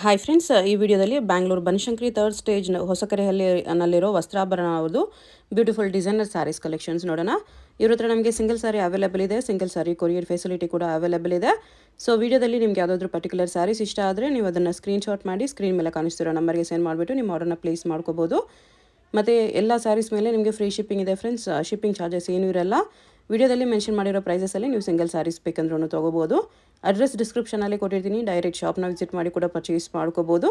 Hi friends, ಈ ವಿಡಿಯೋದಲ್ಲಿ Bangalore Banashankari third stage ಹೊಸಕೆರೆಹಳ್ಳಿನಲ್ಲಿರೋ ವಸ್ತ್ರಾಭರಣ ಅವ್ರದ್ದು ಬ್ಯೂಟಿಫುಲ್ ಡಿಸೈನರ್ ಸ್ಯಾರೀಸ್ ಕಲೆಕ್ಷನ್ಸ್ ನೋಡೋಣ. ಇವ್ರ ಹತ್ರ ನಮಗೆ ಸಿಂಗಲ್ ಸಾರಿ ಅವೈಲೇಬಲ್ ಇದೆ, ಸಿಂಗಲ್ ಸಾರಿ ಕೊರಿಯರ್ ಫೆಸಿಲಿಟಿ ಕೂಡ ಅವೈಲೇಬಲ್ ಇದೆ. ಸೊ ವಿಡಿಯೋದಲ್ಲಿ ನಿಮಗೆ ಯಾವುದಾದ್ರೂ ಪರ್ಟಿಕ್ಯುಲರ್ ಸ್ಯಾರೀಸ್ ಇಷ್ಟ ಆದರೆ ನೀವು ಅದನ್ನು ಸ್ಕ್ರೀನ್ಶಾಟ್ ಮಾಡಿ ಸ್ಕ್ರೀನ್ ಮೇಲೆ ಕಾಣಿಸ್ತಿರೋ ನಂಬರ್ಗೆ ಸೆಂಡ್ ಮಾಡಿಬಿಟ್ಟು ನಿಮ್ಮ ಆರ್ಡರ್ನ ಪ್ಲೇಸ್ ಮಾಡ್ಕೋಬೋದು. ಮತ್ತು ಎಲ್ಲ ಸ್ಯಾರೀಸ್ ಮೇಲೆ ನಿಮಗೆ ಫ್ರೀ ಶಿಪ್ಪಿಂಗ್ ಇದೆ ಫ್ರೆಂಡ್ಸ್. ಶಿಪ್ಪಿಂಗ್ ಚಾರ್ಜಸ್ ಏನೂ ಇರಲ್ಲ. ವಿಡಿಯೋದಲ್ಲಿ ಮೆನ್ಷನ್ ಮಾಡಿರೋ ಪ್ರೈಸಸಲ್ಲಿ ನೀವು ಸಿಂಗಲ್ ಸ್ಯಾರೀಸ್ ಬೇಕಂದ್ರೂ ತೊಗೋಬೋದು. ಅಡ್ರೆಸ್ ಡಿಸ್ಕ್ರಿಪ್ಷನಲ್ಲಿ ಕೊಟ್ಟಿರ್ತೀನಿ, ಡೈರೆಕ್ಟ್ ಶಾಪ್ನ ವಿಸಿಟ್ ಮಾಡಿ ಕೂಡ ಪರ್ಚೇಸ್ ಮಾಡ್ಕೋಬೋದು.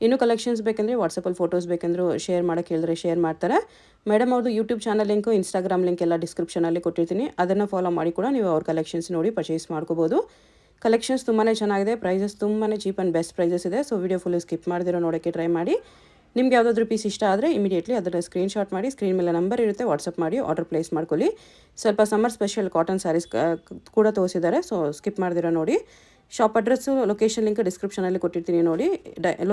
ಇನ್ನೂ ಕಲೆಕ್ಷನ್ಸ್ ಬೇಕಂದರೆ ವಾಟ್ಸಪ್ಪಲ್ಲಿ ಫೋಟೋಸ್ ಬೇಕಂದರೂ ಶೇರ್ ಮಾಡೋಕ್ಕೆ ಹೇಳಿದ್ರೆ ಶೇರ್ ಮಾಡ್ತಾರೆ. ಮೇಡಮ್ ಅವ್ರದ್ದು YouTube channel link, Instagram link ಎಲ್ಲ ಡಿಸ್ಕ್ರಿಪ್ಷನಲ್ಲಿ ಕೊಟ್ಟಿರ್ತೀನಿ. ಅದನ್ನು ಫಾಲೋ ಮಾಡಿ ಕೂಡ ನೀವು ಅವ್ರ ಕಲೆಕ್ಷನ್ಸ್ ನೋಡಿ ಪರ್ಚೇಸ್ ಮಾಡ್ಕೋಬೋದು. ಕಲೆಕ್ಷನ್ಸ್ ತುಂಬಾ ಚೆನ್ನಾಗಿದೆ, ಪ್ರೈಸಸ್ ತುಂಬಾ ಚೀಪ್ ಆ್ಯಂಡ್ ಬೆಸ್ಟ್ ಪ್ರೈಸಸ್ ಇದೆ. ಸೊ ವಿಡಿಯೋ ಫುಲ್ ಸ್ಕಿಪ್ ಮಾಡಿದಿರೋ ನೋಡೋಕ್ಕೆ ಟ್ರೈ ಮಾಡಿ. ನಿಮ್ಗೆ ಯಾವುದಾದ್ರೂ ಪೀಸ್ ಇಷ್ಟ ಆದರೆ ಇಮಿಡಿಯೇಟ್ಲಿ ಅದನ್ನು ಸ್ಕ್ರೀನ್ಶಾಟ್ ಮಾಡಿ ಸ್ಕ್ರೀನ್ ಮೇಲೆ ನಂಬರ್ ಇರುತ್ತೆ, ವಾಟ್ಸಪ್ ಮಾಡಿ ಆರ್ಡರ್ ಪ್ಲೇಸ್ ಮಾಡ್ಕೊಳ್ಳಿ. ಸ್ವಲ್ಪ ಸಮ್ಮರ್ ಸ್ಪೆಷಲ್ ಕಾಟನ್ ಸ್ಯಾರೀಸ್ ಕೂಡ ತೋರಿಸಿದ್ದಾರೆ, ಸೊ ಸ್ಕಿಪ್ ಮಾಡಿದಿರೋ ನೋಡಿ. ಶಾಪ್ ಅಡ್ರೆಸ್ಸು, ಲೊಕೇಶನ್ ಲಿಂಕ್ ಡಿಸ್ಕ್ರಿಪ್ಷನಲ್ಲಿ ಕೊಟ್ಟಿರ್ತೀನಿ ನೋಡಿ.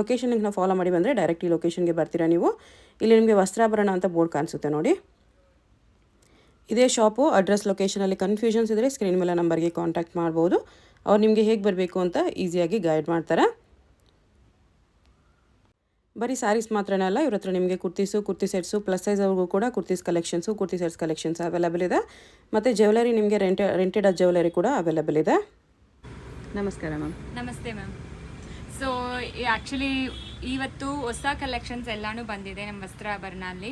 ಲೊಕೇಶನ್ ಲಿಂಕ್ನ ಫಾಲೋ ಮಾಡಿ ಬಂದರೆ ಡೈರೆಕ್ಟ್ ಈ ಲೊಕೇಶನ್ಗೆ ಬರ್ತೀರಾ ನೀವು. ಇಲ್ಲಿ ನಿಮಗೆ ವಸ್ತ್ರಾಭರಣ ಅಂತ ಬೋರ್ಡ್ ಕಾಣಿಸುತ್ತೆ ನೋಡಿ. ಇದೇ ಶಾಪು. ಅಡ್ರೆಸ್ ಲೊಕೇಶನಲ್ಲಿ ಕನ್ಫ್ಯೂಷನ್ಸ್ ಇದ್ದರೆ ಸ್ಕ್ರೀನ್ ಮೇಲೆ ನಂಬರ್ಗೆ ಕಾಂಟ್ಯಾಕ್ಟ್ ಮಾಡ್ಬೋದು. ಅವ್ರು ನಿಮಗೆ ಹೇಗೆ ಬರಬೇಕು ಅಂತ ಈಸಿಯಾಗಿ ಗೈಡ್ ಮಾಡ್ತಾರೆ. ಬರೀ ಸ್ಯಾರೀಸ್ ಮಾತ್ರನೇ ಅಲ್ಲ, ಇವ್ರ ಹತ್ರ ನಿಮಗೆ ಕುರ್ತಿ ಸೆಟ್ಸು, ಪ್ಲಸ್ ಸೈಜ್ ಅವ್ರಿಗೂ ಕೂಡ kurtis collections, kurti sets collections available ಇದೆ. ಮತ್ತು ಜ್ಯುವೆಲರಿ ನಿಮಗೆ ರೆಂಟೆಡ್ ಜ್ಯುವೆಲರಿ ಕೂಡ ಅವೈಲೇಬಲ್ ಇದೆ. ನಮಸ್ಕಾರ ಮ್ಯಾಮ್. ನಮಸ್ತೆ ಮ್ಯಾಮ್. ಸೊ ಆ್ಯಕ್ಚುಲಿ ಇವತ್ತು ಹೊಸ ಕಲೆಕ್ಷನ್ಸ್ ಎಲ್ಲಾನು ಬಂದಿದೆ ನಮ್ಮ ವಸ್ತ್ರಾಭರಣಲ್ಲಿ.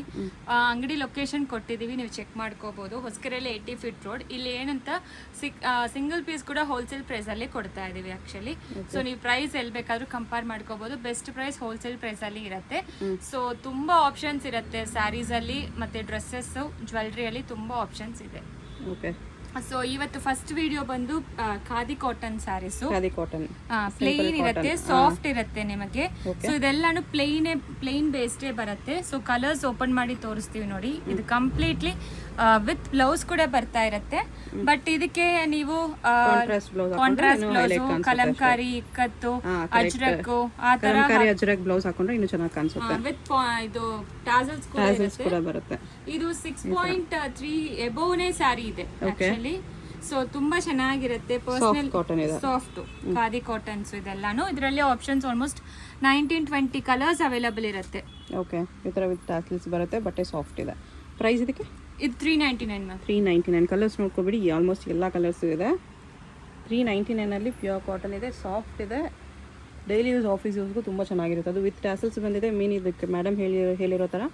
ಅಂಗಡಿ ಲೊಕೇಶನ್ ಕೊಟ್ಟಿದ್ದೀವಿ, ನೀವು ಚೆಕ್ ಮಾಡ್ಕೋಬೋದು. ಹೊಸಕೆರೆಯಲ್ಲಿ 80 ಫೀಟ್ ರೋಡ್. ಇಲ್ಲಿ ಏನಂತ ಸಿಂಗಲ್ ಪೀಸ್ ಕೂಡ ಹೋಲ್ಸೇಲ್ ಪ್ರೈಸಲ್ಲಿ ಕೊಡ್ತಾ ಇದ್ದೀವಿ ಆ್ಯಕ್ಚುಲಿ. ಸೊ ನೀವು ಪ್ರೈಸ್ ಎಲ್ಲಿ ಬೇಕಾದರೂ ಕಂಪೇರ್ ಮಾಡ್ಕೋಬೋದು. ಬೆಸ್ಟ್ ಪ್ರೈಸ್ ಹೋಲ್ಸೇಲ್ ಪ್ರೈಸಲ್ಲಿ ಇರುತ್ತೆ. ಸೊ ತುಂಬ ಆಪ್ಷನ್ಸ್ ಇರುತ್ತೆ ಸ್ಯಾರೀಸಲ್ಲಿ ಮತ್ತು ಡ್ರೆಸ್ಸಸ್ಸು, ಜ್ಯುವೆಲ್ರಿಯಲ್ಲಿ ತುಂಬ ಆಪ್ಷನ್ಸ್ ಇದೆ. ಓಕೆ. ಸೊ ಇವತ್ತು ಫಸ್ಟ್ ವಿಡಿಯೋ ಬಂದು khadi cotton sarees. Khadi cotton plain ಇರುತ್ತೆ, ಸಾಫ್ಟ್ ಇರುತ್ತೆ ನಿಮಗೆ. ಸೊ ಇದೆಲ್ಲಾನು ಪ್ಲೇನ್ ಬೇಸ್ಡೇ ಬರುತ್ತೆ. ಸೊ ಕಲರ್ಸ್ ಓಪನ್ ಮಾಡಿ ತೋರಿಸ್ತೀವಿ ನೋಡಿ. ಇದು ಕಂಪ್ಲೀಟ್ಲಿ ವಿತ್ ಬ್ಲೌಸ್ ಕೂಡ ಬರ್ತಾ ಇರುತ್ತೆ. ಬಟ್ ಇದಕ್ಕೆ ನೀವು ಕಾಂಟ್ರಾಸ್ಟ್ ಬ್ಲೌಸ್, ಕಲಂಕಾರಿ, ಇಕ್ಕತ್ತು, ಅಜ್ರಕ್ ಆ ತರ ಅಜ್ರಕ್ ಬ್ಲೌಸ್ ಹಾಕೊಂಡ್ರೆ ಇನ್ನೂ ಚೆನ್ನಾಗಿ ಕಾಣಿಸುತ್ತೆ. ವಿತ್ ಇದು ಟಾಸಲ್ಸ್ ಕೂಡ ಬರುತ್ತೆ. ಇದು 6.3 ಎಬೋವ್ನೇ ಸ್ಯಾರಿ ಇದೆ ಆಕ್ಚುಲಿ. ಸೊ ತುಂಬಾ ಚೆನ್ನಾಗಿರುತ್ತೆ. ಪರ್ಸನಲ್ ಸಾಫ್ಟ್ ಖಾದಿ ಕಾಟನ್ಸ್ ಇದೆಲ್ಲಾನು. ಇದರಲ್ಲಿ ಆಪ್ಷನ್ಸ್ ಆಲ್ಮೋಸ್ಟ್ 19-20 ಕಲರ್ಸ್ ಅವೈಲೇಬಲ್ ಇರುತ್ತೆ. ಓಕೆ. ಈ ತರ ವಿತ್ ಟಾಸಲ್ಸ್ ಬರುತ್ತೆ, ಬಟ್ಟೆ ಸಾಫ್ಟ್ ಇದೆ. ಪ್ರೈಸ್ ಇದಕ್ಕೆ ಇದು 399 ಮ್ಯಾಮ್. 399. ಕಲರ್ಸ್ ನೋಡ್ಕೊಬಿಡಿ, ಆಲ್ಮೋಸ್ಟ್ ಎಲ್ಲ ಕಲರ್ಸ್ ಇದೆ. 399 ಪ್ಯೂರ್ ಕಾಟನ್ ಇದೆ, ಸಾಫ್ಟ್ ಇದೆ. ಡೈಲಿ ಯೂಸ್, ಆಫೀಸ್ ಯೂಸ್ಗೂ ತುಂಬ ಚೆನ್ನಾಗಿರುತ್ತೆ. ಅದು ವಿತ್ ಟ್ಯಾಸಲ್ಸ್ ಬಂದಿದೆ. ಮೀನ್ ಇದಕ್ಕೆ ಮೇಡಮ್ ಹೇಳಿರೋ ಥರ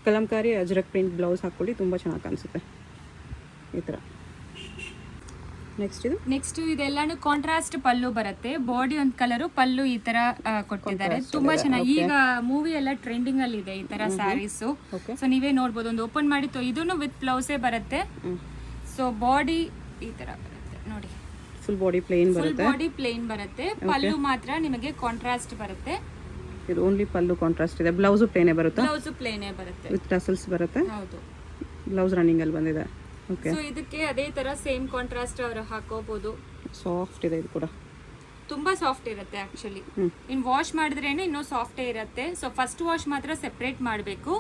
ಕಲಂಕಾರಿ ಅಜ್ರಕ್ ಪ್ರಿಂಟ್ ಬ್ಲೌಸ್ ಹಾಕ್ಕೊಳ್ಳಿ, ತುಂಬ ಚೆನ್ನಾಗಿ ಕಾಣಿಸುತ್ತೆ ಈ ಥರ. ನೆಕ್ಸ್ಟ್ ಇದೆಲ್ಲಾನು ಕಾಂಟ್ರಾಸ್ಟ್ ಪಲ್ಲು ಬರುತ್ತೆ. ಬಾಡಿ ಒಂದು ಕಲರು, ಪಲ್ಲು ಈ ತರ ಕೊಟ್ಟಿದ್ದಾರೆ. ತುಂಬಾ ಚೆನ್ನಾಗಿ. ಈಗ ಮೂವಿ ಎಲ್ಲ ಟ್ರೆಂಡಿಂಗ್ ಅಲ್ಲಿ ಇದೆ ಈ ತರ ಸ್ಯಾರೀಸ್. ಸೊ ನೀವೇ ನೋಡ್ಬೋದು. ಒಂದು ಓಪನ್ ಮಾಡಿ ಇದನ್ನು ವಿತ್ ಬ್ಲೌಸೇ ಬರುತ್ತೆ. ಸೊ ಬಾಡಿ ಈ ತರ ಬರುತ್ತೆ ನೋಡಿ. ಫುಲ್ ಬಾಡಿ ಪ್ಲೇನ್ ಬರುತ್ತೆ. ಪಲ್ಲು ಮಾತ್ರ ನಿಮಗೆ ಕಾಂಟ್ರಾಸ್ಟ್ ಬರುತ್ತೆ. ಇದು ಓನ್ಲಿ ಪಲ್ಲು ಕಾಂಟ್ರಾಸ್ಟ್ ಇದೆ. ಬ್ಲೌಸ್ ಪ್ಲೇನೇ ಬರುತ್ತೆ. ವಿತ್ ಟಸಲ್ಸ್ ಬರುತ್ತೆ. ಹೌದು. ಬ್ಲೌಸ್ ರನ್ನಿಂಗ್ ಅಲ್ಲಿ ಬಂದಿದೆ. ಓಕೆ. ಸೊ ಇದಕ್ಕೆ ಅದೇ ತರ ಸೇಮ್ ಕಾಂಟ್ರಾಸ್ಟ್ ಅವರು ಹಾಕೋಬಹುದು. ಸಾಫ್ಟ್ ಇದೆ, ಇದು ಕೂಡ ತುಂಬಾ ಸಾಫ್ಟ್ ಇರುತ್ತೆ ಆಕ್ಚುಲಿ. ಇನ್ ವಾಶ್ ಮಾಡಿದ್ರೇನೆ ಇನ್ನೂ ಸಾಫ್ಟೇ ಇರುತ್ತೆ. ಸೊ ಫಸ್ಟ್ ವಾಶ್ ಮಾತ್ರ ಸೆಪರೇಟ್ ಮಾಡಬೇಕು.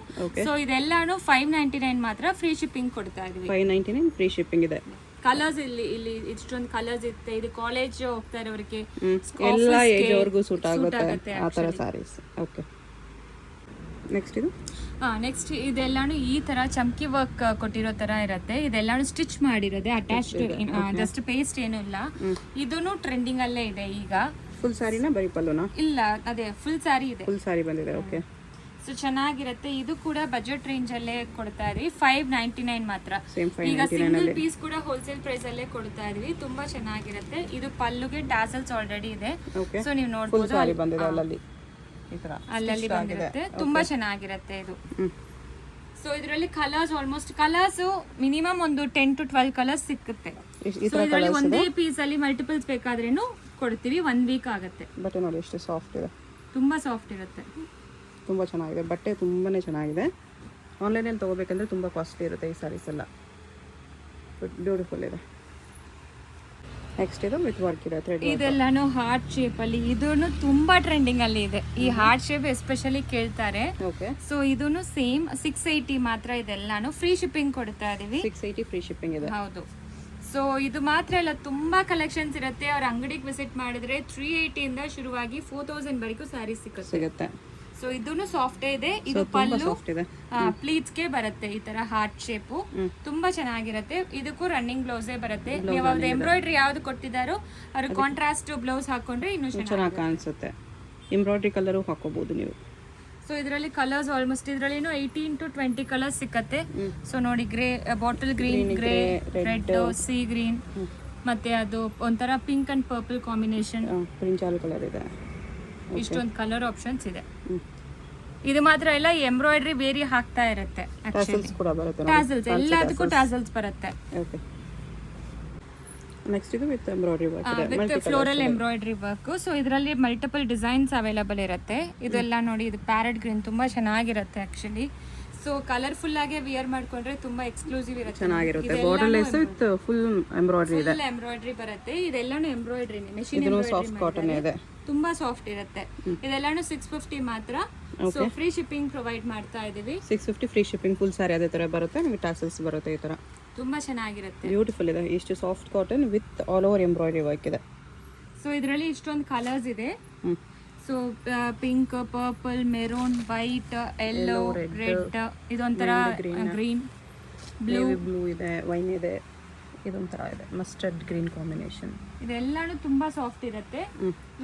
ಸೊ ಇದೆಲ್ಲಾನು 599 ಮಾತ್ರ ಫ್ರೀ ಶಿಪ್ಪಿಂಗ್ ಕೊಡ್ತಾ ಇದೀವಿ. 599 ಫ್ರೀ ಶಿಪ್ಪಿಂಗ್ ಇದೆ. ಕಲರ್ಸ್ ಇಲ್ಲಿ ಇಷ್ಟೊಂದು ಕಲರ್ಸ್ ಇರುತ್ತೆ. ಇದು ಕಾಲೇಜ್ ಹೋಗ್ತಾ ಇರೋರಿಗೆ, ಎಲ್ಲ ಏಜ್ ಅವರಿಗೂ ಸೂಟ್ ಆಗುತ್ತೆ ಆ ತರ ಸ್ಯಾರೀಸ್. ಓಕೆ. ನೆಕ್ಸ್ಟ್ ಇದೆಲ್ಲಾನು ಈ ತರ ಚಮ್ಕಿ ವರ್ಕ್ ಕೊಟ್ಟಿರೋ ತರ ಇರುತ್ತೆ. ಇದೆಲ್ಲಾನು ಸ್ಟಿಚ್ ಮಾಡಿರೋದೆ, ಅಟ್ಯಾಚ್ಡ್, ಜಸ್ಟ್ ಪೇಸ್ಟ್ ಏನೂ ಇಲ್ಲ. ಇದೂನು ಟ್ರೆಂಡಿಂಗ್ ಅಲ್ಲೇ ಇದೆ ಈಗ. ಫುಲ್ ಸ್ಯಾರಿನಾ ಬರೀ ಪಲ್ಲುನಾ? ಇಲ್ಲ, ಅದೇ ಫುಲ್ ಸ್ಯಾರಿ ಇದೆ. ಫುಲ್ ಸ್ಯಾರಿ ಬಂದಿದೆ. ಓಕೆ. ಸೊ ಚೆನ್ನಾಗಿರುತ್ತೆ. ಇದು ಕೂಡ ಬಜೆಟ್ ರೇಂಜ್ ಅಲ್ಲೇ ಕೊಡ್ತಾ ಇದೀವಿ. 599 ಮಾತ್ರ. ಈಗ ಸಿಂಗಲ್ ಪೀಸ್ ಕೂಡ ಹೋಲ್ಸೇಲ್ ಪ್ರೈಸ್ ಅಲ್ಲೇ ಕೊಡ್ತಾ ಇದೀವಿ. ತುಂಬಾ ಚೆನ್ನಾಗಿರುತ್ತೆ. ಇದು ಪಲ್ಲುಗೆ ಟಾಸಲ್ಸ್ ಆಲ್ರೆಡಿ ಇದೆ. ಸೊ ನೀವು ನೋಡಬಹುದು, ಅಲ್ಲಲ್ಲಿ ಬಂದಿರುತ್ತೆ. ತುಂಬಾ ಚೆನ್ನಾಗಿರುತ್ತೆ ಇದು. ಸೊ ಇದರಲ್ಲಿ ಕಲರ್ಸ್ ಮಿನಿಮಮ್ ಒಂದು 10 to 12 ಕಲರ್ಸ್ ಸಿಕ್ಕುತ್ತೆ. ಸೊ ಇದರಲ್ಲಿ ಒಂದೇ ಪೀಸ್ ಅಲ್ಲಿ ಮಲ್ಟಿಪಲ್ಸ್ ಬೇಕಾದ್ರೇನು ಕೊಡ್ತೀವಿ. 1 ವೀಕ್ ಆಗುತ್ತೆ. ಬಟ್ಟೆ ನೋಡಿ ಎಷ್ಟು ಸಾಫ್ಟ್ ಇದೆ. ತುಂಬಾ ಸಾಫ್ಟ್ ಇರುತ್ತೆ. ತುಂಬ ಚೆನ್ನಾಗಿದೆ ಬಟ್ಟೆ, ತುಂಬಾನೇ ಚೆನ್ನಾಗಿದೆ. ಆನ್ಲೈನಲ್ಲಿ ತೊಗೋಬೇಕಂದ್ರೆ ತುಂಬ ಕಾಸ್ಟ್ಲಿ ಇರುತ್ತೆ ಈ ಸ್ಯಾರೀಸ್ ಎಲ್ಲ. ಬ್ಯೂಟಿಫುಲ್ ಇದೆ. ನೆಕ್ಸ್ಟ್ ಇದು ವಿತ್ ವರ್ಕ್ ಇದೆ, ಥ್ರೆಡ್. ಇದೆಲ್ಲಾನು ಹಾರ್ಟ್ ಶೇಪ್ ಅಲ್ಲಿ. ಇದೂನು ತುಂಬಾ ಟ್ರೆಂಡಿಂಗ್ ಅಲ್ಲಿ ಇದೆ. ಈ ಹಾರ್ಟ್ ಶೇಪ್ ಎಸ್ಪೆಷಲಿ ಕೇಳ್ತಾರೆ. ಓಕೆ. ಸೊ ಇದೂನು ಸೇಮ್ 680 ಮಾತ್ರ. ಇದೆಲ್ಲಾನು ಫ್ರೀ ಶಿಪ್ಪಿಂಗ್ ಕೊಡ್ತಾ ಇದೀವಿ. 680 ಫ್ರೀ ಶಿಪ್ಪಿಂಗ್ ಇದೆ. ಹೌದು. ಸೊ ಇದು ಮಾತ್ರ ಅಲ್ಲ, ತುಂಬಾ ಕಲೆಕ್ಷನ್ಸ್ ಇರುತ್ತೆ. ಅವ್ರ ಅಂಗಡಿಗೆ ವಿಸಿಟ್ ಮಾಡಿದ್ರೆ 380 ಇಂದ ಶುರುವಾಗಿ 4000 ವರೆಗೂ ಸ್ಯಾರೀಸ್ ಸಿಗುತ್ತೆ. ಸೊ ಇದೂನು ಸಾಫ್ಟ್ ಇದೆ. ಇದು ಪಲ್ಲು ಪ್ಲೀಟ್ಸ್ ಗೆ ಬರುತ್ತೆ ಈ ತರ ಹಾರ್ಟ್ ಶೇಪು, ತುಂಬಾ ಚೆನ್ನಾಗಿರುತ್ತೆ. ಇದಕ್ಕೂ ರನ್ನಿಂಗ್ ಬ್ಲೌಸೇ ಬರುತ್ತೆ. ನೀವು ಅವ್ರದ್ದು ಎಂಬ್ರಾಯ್ಡ್ರಿ ಯಾವ್ದು ಕೊಟ್ಟಿದ್ದಾರೋ ಅವ್ರ ಕಾಂಟ್ರಾಸ್ಟ್ ಬ್ಲೌಸ್ ಹಾಕೊಂಡ್ರೆ ಇನ್ನೂ ಚೆನ್ನಾಗಿ ಕಾಣಿಸುತ್ತೆ. ಎಂಬ್ರಾಯ್ಡ್ರಿ ಕಲರು ಹಾಕೋಬಹುದು ನೀವು. ಸೊ ಇದರಲ್ಲಿ ಕಲರ್ಸ್ ಆಲ್ಮೋಸ್ಟ್ ಇದರಲ್ಲಿನೂ 18 to 20 ಕಲರ್ಸ್ ಸಿಕ್ಕತ್ತೆ. ಸೊ ನೋಡಿ, grey, bottle green, grey, red, sea green, ಮತ್ತೆ ಅದು ಒಂಥರ pink and purple combination, brinjal colour ಇದೆ. ಇಷ್ಟೊಂದು ಕಲರ್ ಆಪ್ಷನ್ಸ್ ಇದೆ. ಇದು ಮಾತ್ರ ಇಲ್ಲ, ಎಂಬ್ರಾಯ್ಡ್ರಿ ಬೇರೆ ಹಾಕ್ತಾ ಇರುತ್ತೆ. ಟಾಸಲ್ಸ್ ಎಲ್ಲದಕ್ಕೂ ಟಾಸಲ್ಸ್ ಬರುತ್ತೆ. ನೆಕ್ಸ್ಟ್ ಇದು ವಿತ್ ಎಂಬ್ರಾಯ್ಡ್ರಿ ವರ್ಕ್ ಇದೆ, with floral embroidery work. So ಇದರಲ್ಲಿ ಮಲ್ಟಿಪಲ್ ಡಿಸೈನ್ಸ್ ಅವೈಲಬಲ್ ಇರುತ್ತೆ. ಇದೆಲ್ಲ ನೋಡಿ, ಇದು ಪ್ಯಾರೆಟ್ ಗ್ರೀನ್ ತುಂಬಾ ಚೆನ್ನಾಗಿರುತ್ತೆ ಆಕ್ಚುಲಿ. ಸೊ ಕಲರ್ಫುಲ್ ಆಗಿ ವಿಯರ್ ಮಾಡ್ಕೊಂಡ್ರೆ ತುಂಬಾ ಎಕ್ಸ್ಕ್ಲೂಸಿವ್ ಇರುತ್ತೆ, ಚೆನ್ನಾಗಿರುತ್ತೆ. Border lace with full embroidery ಇದೆ, ಫುಲ್ ಎಂಬ್ರಾಯ್ಡ್ರಿ ಬರುತ್ತೆ. ಇದೆಲ್ಲಾನು ಎಂಬ್ರಾಯ್ಡ್ರಿ, ಮೆಷಿನ್ ಸಾಫ್ಟ್ ಕಾಟನ್ ಇದೆ, ತುಂಬಾ ಸಾಫ್ಟ್ ಇರುತ್ತೆ. ಇದೆಲ್ಲಾನು 650 ಮಾತ್ರ. ಸೊ ಫ್ರೀ ಶಿಪ್ಪಿಂಗ್ ಪ್ರೊವೈಡ್ ಮಾಡ್ತಾ ಇದೀವಿ. 650 ಫ್ರೀ ಶಿಪ್ಪಿಂಗ್. ಫುಲ್ ಸಾರಿ ಅದೇ ತರ ಬರುತ್ತೆ, ನಿಮಗೆ ಟಾಸಲ್ಸ್ ಬರುತ್ತೆ ಈ ತರ. ತುಂಬಾ ಚೆನ್ನಾಗಿರುತ್ತೆ, ಬ್ಯೂಟಿಫುಲ್ ಇದೆ. ಇಷ್ಟು soft cotton with all over embroidery work ಇದೆ. ಸೊ ಇದರಲ್ಲಿ ಇಷ್ಟೊಂದು ಕಲರ್ಸ್ ಇದೆ. So pink, purple, maroon, white, yellow, red, ಇದೊಂಥರ ಗ್ರೀನ್, ಬ್ಲೂ ಇದೆ, ವೈನ್ ಇದೆ, ಇದೊಂಥರ ಇದೆ ಮಸ್ಟರ್ಡ್ ಗ್ರೀನ್ ಕಾಂಬಿನೇಷನ್. ಇದೆಲ್ಲಾನು ತುಂಬಾ ಸಾಫ್ಟ್ ಇರುತ್ತೆ.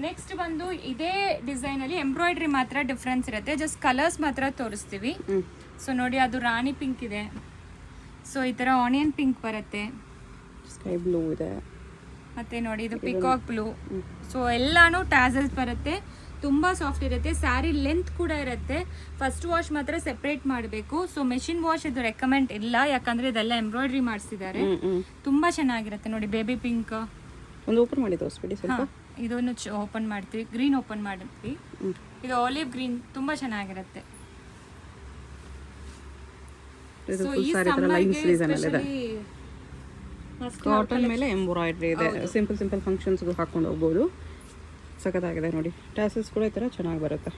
ನೆಕ್ಸ್ಟ್ ಬಂದು ಇದೇ ಡಿಸೈನ್ ಅಲ್ಲಿ ಎಂಬ್ರಾಯ್ಡ್ರಿ ಮಾತ್ರ ಡಿಫ್ರೆನ್ಸ್ ಇರುತ್ತೆ, ಜಸ್ಟ್ ಕಲರ್ಸ್ ಮಾತ್ರ ತೋರಿಸ್ತೀವಿ. ಸೊ ನೋಡಿ, ಅದು ರಾಣಿ ಪಿಂಕ್ ಇದೆ. ಸೊ ಈ ತರ ಆನಿಯನ್ ಪಿಂಕ್ ಬರುತ್ತೆ, ಸ್ಕೈ ಬ್ಲೂ ಇದೆ, ಮತ್ತೆ ನೋಡಿ ಇದು ಪಿಕಾಕ್ ಬ್ಲೂ. ಸೊ ಎಲ್ಲಾನು ಟ್ಯಾಸಲ್ಸ್ ಬರುತ್ತೆ, ತುಂಬಾ ಸಾಫ್ಟ್ ಇರುತ್ತೆ. ಸ್ಯಾರಿ ಲೆಂತ್ ಕೂಡ ಇರುತ್ತೆ. ಫಸ್ಟ್ ವಾಶ್ ಮಾತ್ರ ಸೆಪರೇಟ್ ಮಾಡಬೇಕು. ಸೊ ಮೆಷಿನ್ ವಾಶ್ ಇದು ರೆಕಮೆಂಡ್ ಇಲ್ಲ, ಯಾಕಂದ್ರೆ ಇದೆಲ್ಲ ಎಂಬ್ರಾಯ್ಡ್ರಿ ಮಾಡಿಸಿದ್ದಾರೆ. ತುಂಬಾ ಚೆನ್ನಾಗಿರುತ್ತೆ ನೋಡಿ. ಬೇಬಿ ಪಿಂಕ್ ಒಂದು ಓಪನ್ ಮಾಡಿ ತೋರಿಸ್ಬಿಡಿ ಸ್ವಲ್ಪ. ಇದನ್ನು ಓಪನ್ ಮಾಡ್ತೀವಿ, ಗ್ರೀನ್ ಓಪನ್ ಮಾಡ್ತೀವಿ. ಇದು ಆಲಿವ್ ಗ್ರೀನ್, ತುಂಬಾ ಚೆನ್ನಾಗಿರುತ್ತೆ. ಇದು ಫುಲ್ ಸಾರಿ ತರ ಲೈನ್ಸ್ ಡಿಸೈನ್ ಇದೆ. ಕಾಟನ್ ಮೇಲೆ ಎಂಬ್ರಾಯ್ಡ್ರಿ ಇದೆ. ಸಿಂಪಲ್ ಫಂಕ್ಷನ್ಸ್ ಗೂ ಹಾಕೊಂಡು ಹೋಗಬಹುದು. ಸಖತ್ತಾಗಿದೆ ನೋಡಿ. ಟ್ಯಾಸಲ್ಸ್ ಕೂಡ ಈ ತರ ಚೆನ್ನಾಗಿ ಬರುತ್ತೆ.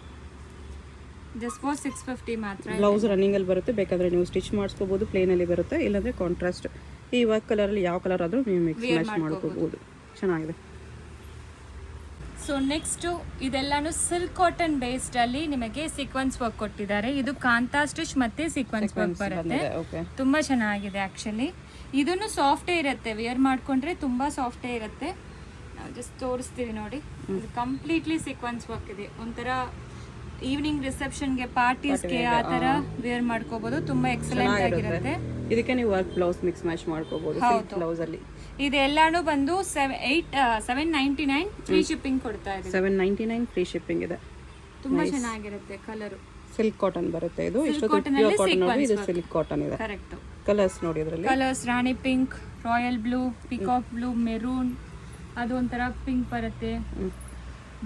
ಜಸ್ಟ್ ಫಾರ್ 650 ಮಾತ್ರ. ಬ್ಲೌಸ್ ರನ್ನಿಂಗ್ ಅಲ್ಲಿ ಬರುತ್ತೆ, ಬೇಕಾದ್ರೆ ನೀವು ಸ್ಟಿಚ್ ಮಾಡಿಸ್ಕೋಬಹುದು. ಪ್ಲೇನ್ ಅಲ್ಲಿ ಬರುತ್ತೆ, ಇಲ್ಲಾಂದ್ರೆ ಕಾಂಟ್ರಾಸ್ಟ್ ಈ ವರ್ಕ್ ಕಲರ್ ಅಲ್ಲಿ ಯಾವ ಕಲರ್ ಆದ್ರೂ ನೀವು ಮಿಕ್ಸ್ ಮ್ಯಾಚ್ ಮಾಡ್ಕೋಬಹುದು. ಚೆನ್ನಾಗಿದೆ. ಸೊ ನೆಕ್ಸ್ಟ್ ಇದೆಲ್ಲಾನು ಸಿಲ್ಕ್ ಕಾಟನ್ ಬೇಸ್ಡ್ ಅಲ್ಲಿ ನಿಮಗೆ ಸೀಕ್ವೆನ್ಸ್ ವರ್ಕ್ ಕೊಟ್ಟಿದ್ದಾರೆ. ಇದು ಕಾಂತಾ ಸ್ಟಿಚ್ ಮತ್ತೆ ಸೀಕ್ವೆನ್ಸ್ ವರ್ಕ್ ಬರುತ್ತೆ. ತುಂಬಾ ಚೆನ್ನಾಗಿದೆ ಆಕ್ಚುಲಿ. ಇದನ್ನು ಸಾಫ್ಟೇ ಇರುತ್ತೆ, ವಿಯರ್ ಮಾಡ್ಕೊಂಡ್ರೆ ತುಂಬಾ ಸಾಫ್ಟೇ ಇರುತ್ತೆ. ನಾವು ಜಸ್ಟ್ ತೋರಿಸ್ತೀವಿ ನೋಡಿ. ಇದು ಕಂಪ್ಲೀಟ್ಲಿ ಸೀಕ್ವೆನ್ಸ್ ವರ್ಕ್ ಇದೆ. ಒಂಥರ ಈವ್ನಿಂಗ್ ರಿಸೆಪ್ಷನ್ಗೆ, ಪಾರ್ಟೀಸ್ಗೆ ಆ ತರ ವೇರ್ ಮಾಡ್ಕೋಬಹುದು. ತುಂಬಾ ಎಕ್ಸಲೆಂಟ್ ಆಗಿರುತ್ತೆ. ಇದಕ್ಕೆ ನೀವು ವರ್ಕ್ ಬ್ಲೌಸ್ ಮಿಕ್ಸ್ ಮ್ಯಾಚ್ ಮಾಡ್ಕೋಬಹುದು. ಸಿಲ್ಕ್ ಬ್ಲೌಸ್ ಅಲ್ಲಿ ಇದೆಲ್ಲಾನು ಬಂದು 799 ಫ್ರೀ ಶಿಪ್ಪಿಂಗ್ ಕೊಡ್ತಾ ಇದೆ. 799 ಫ್ರೀ ಶಿಪ್ಪಿಂಗ್ ಇದೆ. ತುಂಬಾ ಚೆನ್ನಾಗಿರುತ್ತೆ. ಕಲರ್ ಸಿಲ್ಕ್ ಕಾಟನ್ ಬರುತ್ತೆ. ಇದು ಇಷ್ಟು ಪ್ಯೂರ್ ಕಾಟನ್ ನೋಡಿ, ಇದು ಸಿಲ್ಕ್ ಕಾಟನ್ ಇದೆ. ಕರೆಕ್ಟ್. ಕಲರ್ಸ್ ನೋಡಿ, ಇದರಲ್ಲಿ colours rani pink, royal blue, peacock blue, maroon, ಅದು ಒಂಥರ ಪಿಂಕ್ ಬರುತ್ತೆ,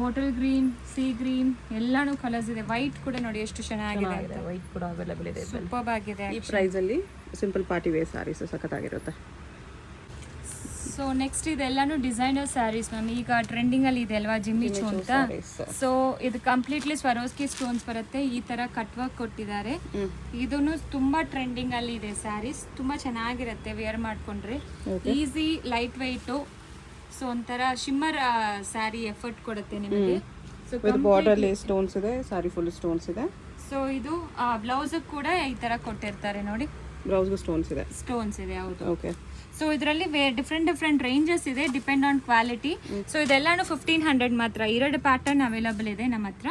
ಬಾಟಲ್ ಗ್ರೀನ್, ಸೀ ಗ್ರೀನ್, ಎಲ್ಲಾನು ಕಲರ್ಸ್ ಇದೆ. ವೈಟ್ ಕೂಡ ನೋಡಿ ಎಷ್ಟು ಚೆನ್ನಾಗಿದೆ. ವೈಟ್ ಕೂಡ ಅವೈಲೇಬಲ್ ಇದೆ. ಸೂಪರ್ ಆಗಿದೆ. ಈ ಪ್ರೈಸ್ ಅಲ್ಲಿ ಸಿಂಪಲ್ ಪಾರ್ಟಿ ವೇರ್ ಸಾರೀಸ್ ಸಖತ್ತಾಗಿರುತ್ತೆ. ಸೊ ನೆಕ್ಸ್ಟ್ ಇದೆಲ್ಲಾನು ಡಿಸೈನರ್ ಸ್ಯಾರೀಸ್ ಮ್ಯಾಮ್. ಈಗ ಟ್ರೆಂಡಿಂಗ್ ಅಲ್ಲಿ ಇದೆ ಅಲ್ವಾ ಜಿಮ್ಮಿ ಚೋ ಅಂತ. ಸೊ ಇದು ಕಂಪ್ಲೀಟ್ಲಿ ಸ್ವರೋಸ್ಕಿ ಸ್ಟೋನ್ಸ್ ಬರುತ್ತೆ. ಈ ತರ ಕಟ್ ವರ್ಕ್ ಕೊಟ್ಟಿದ್ದಾರೆ. ಇದನ್ನು ತುಂಬಾ ಟ್ರೆಂಡಿಂಗ್ ಅಲ್ಲಿ ಇದೆ ಸ್ಯಾರೀಸ್. ತುಂಬಾ ಚೆನ್ನಾಗಿರುತ್ತೆ ವೇರ್ ಮಾಡ್ಕೊಂಡ್ರೆ. Easy, light weight. ಸೊ ಒಂಥರ ಶಿಮ್ಮರ್ ಸ್ಯಾರಿ ಎಫರ್ಟ್ ಕೊಡುತ್ತೆ ನಿಮಗೆ. ಸೊ ಬಾರ್ಡರ್ ಲೇಸ್ ಸ್ಟೋನ್ಸ್ ಇದೆ, ಸಾರಿ ಫುಲ್ ಸ್ಟೋನ್ಸ್ ಇದೆ. ಸೊ ಇದು ಬ್ಲೌಸ್ ಕೂಡ ಈ ತರ ಕೊಟ್ಟಿರ್ತಾರೆ ನೋಡಿ. ಬ್ಲೌಸ್ ಸ್ಟೋನ್ಸ್ ಇದೆ. ಸ್ಟೋನ್ಸ್ ಇದೆ, ಹೌದು. ಓಕೆ. ಸೊ ಇದರಲ್ಲಿ ಡಿಫ್ರೆಂಟ್ ರೇಂಜಸ್ ಇದೆ, ಡಿಪೆಂಡ್ ಆನ್ ಕ್ವಾಲಿಟಿ. ಸೊ ಇದೆಲ್ಲಾನು 1500 ಮಾತ್ರ. 2 ಪ್ಯಾಟರ್ನ್ ಅವೈಲಬಲ್ ಇದೆ ನಮ್ಮ ಹತ್ರ.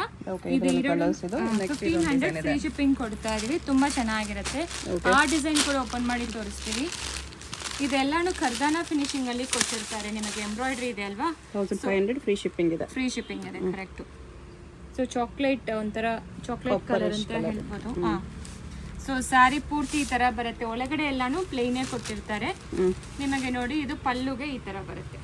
ಇದು 1500 ಫ್ರೀ ಶಿಪ್ಪಿಂಗ್ ಕೊಡ್ತಾ ಇದೀವಿ. ತುಂಬಾ ಚೆನ್ನಾಗಿರುತ್ತೆ. ಆ ಡಿಸೈನ್ ಕೂಡ ಓಪನ್ ಮಾಡಿ ತೋರಿಸ್ತೀವಿ. ಇದೆಲ್ಲಾನು ಖರ್ದಾನ ಫಿನಿಶಿಂಗ್ ಅಲ್ಲಿ ಕೊಟ್ಟಿರ್ತಾರೆ ನಿಮಗೆ. ಎಂಬ್ರಾಯ್ಡ್ರಿ ಇದೆ ಅಲ್ವಾ. 1500 ಫ್ರೀ ಶಿಪ್ಪಿಂಗ್ ಇದೆ. ಫ್ರೀ ಶಿಪ್ಪಿಂಗ್ ಇದೆ, ಕರೆಕ್ಟ್. ಸೊ ಚಾಕ್ಲೇಟ್, ಒಂಥರ ಚಾಕ್ಲೇಟ್ ಕಲರ್ ಅಂತ ಹೇಳ್ಬೋದು. ಸೊ ಸ್ಯಾರಿ ಪೂರ್ತಿ ಈ ತರ ಬರುತ್ತೆ. ಒಳಗಡೆ ಎಲ್ಲಾನು ಪ್ಲೇನೇ ಕೊಟ್ಟಿರ್ತಾರೆ ನಿಮಗೆ. ನೋಡಿ, ಇದು ಪಲ್ಲುಗೆ ಈ ತರ ಬರುತ್ತೆ.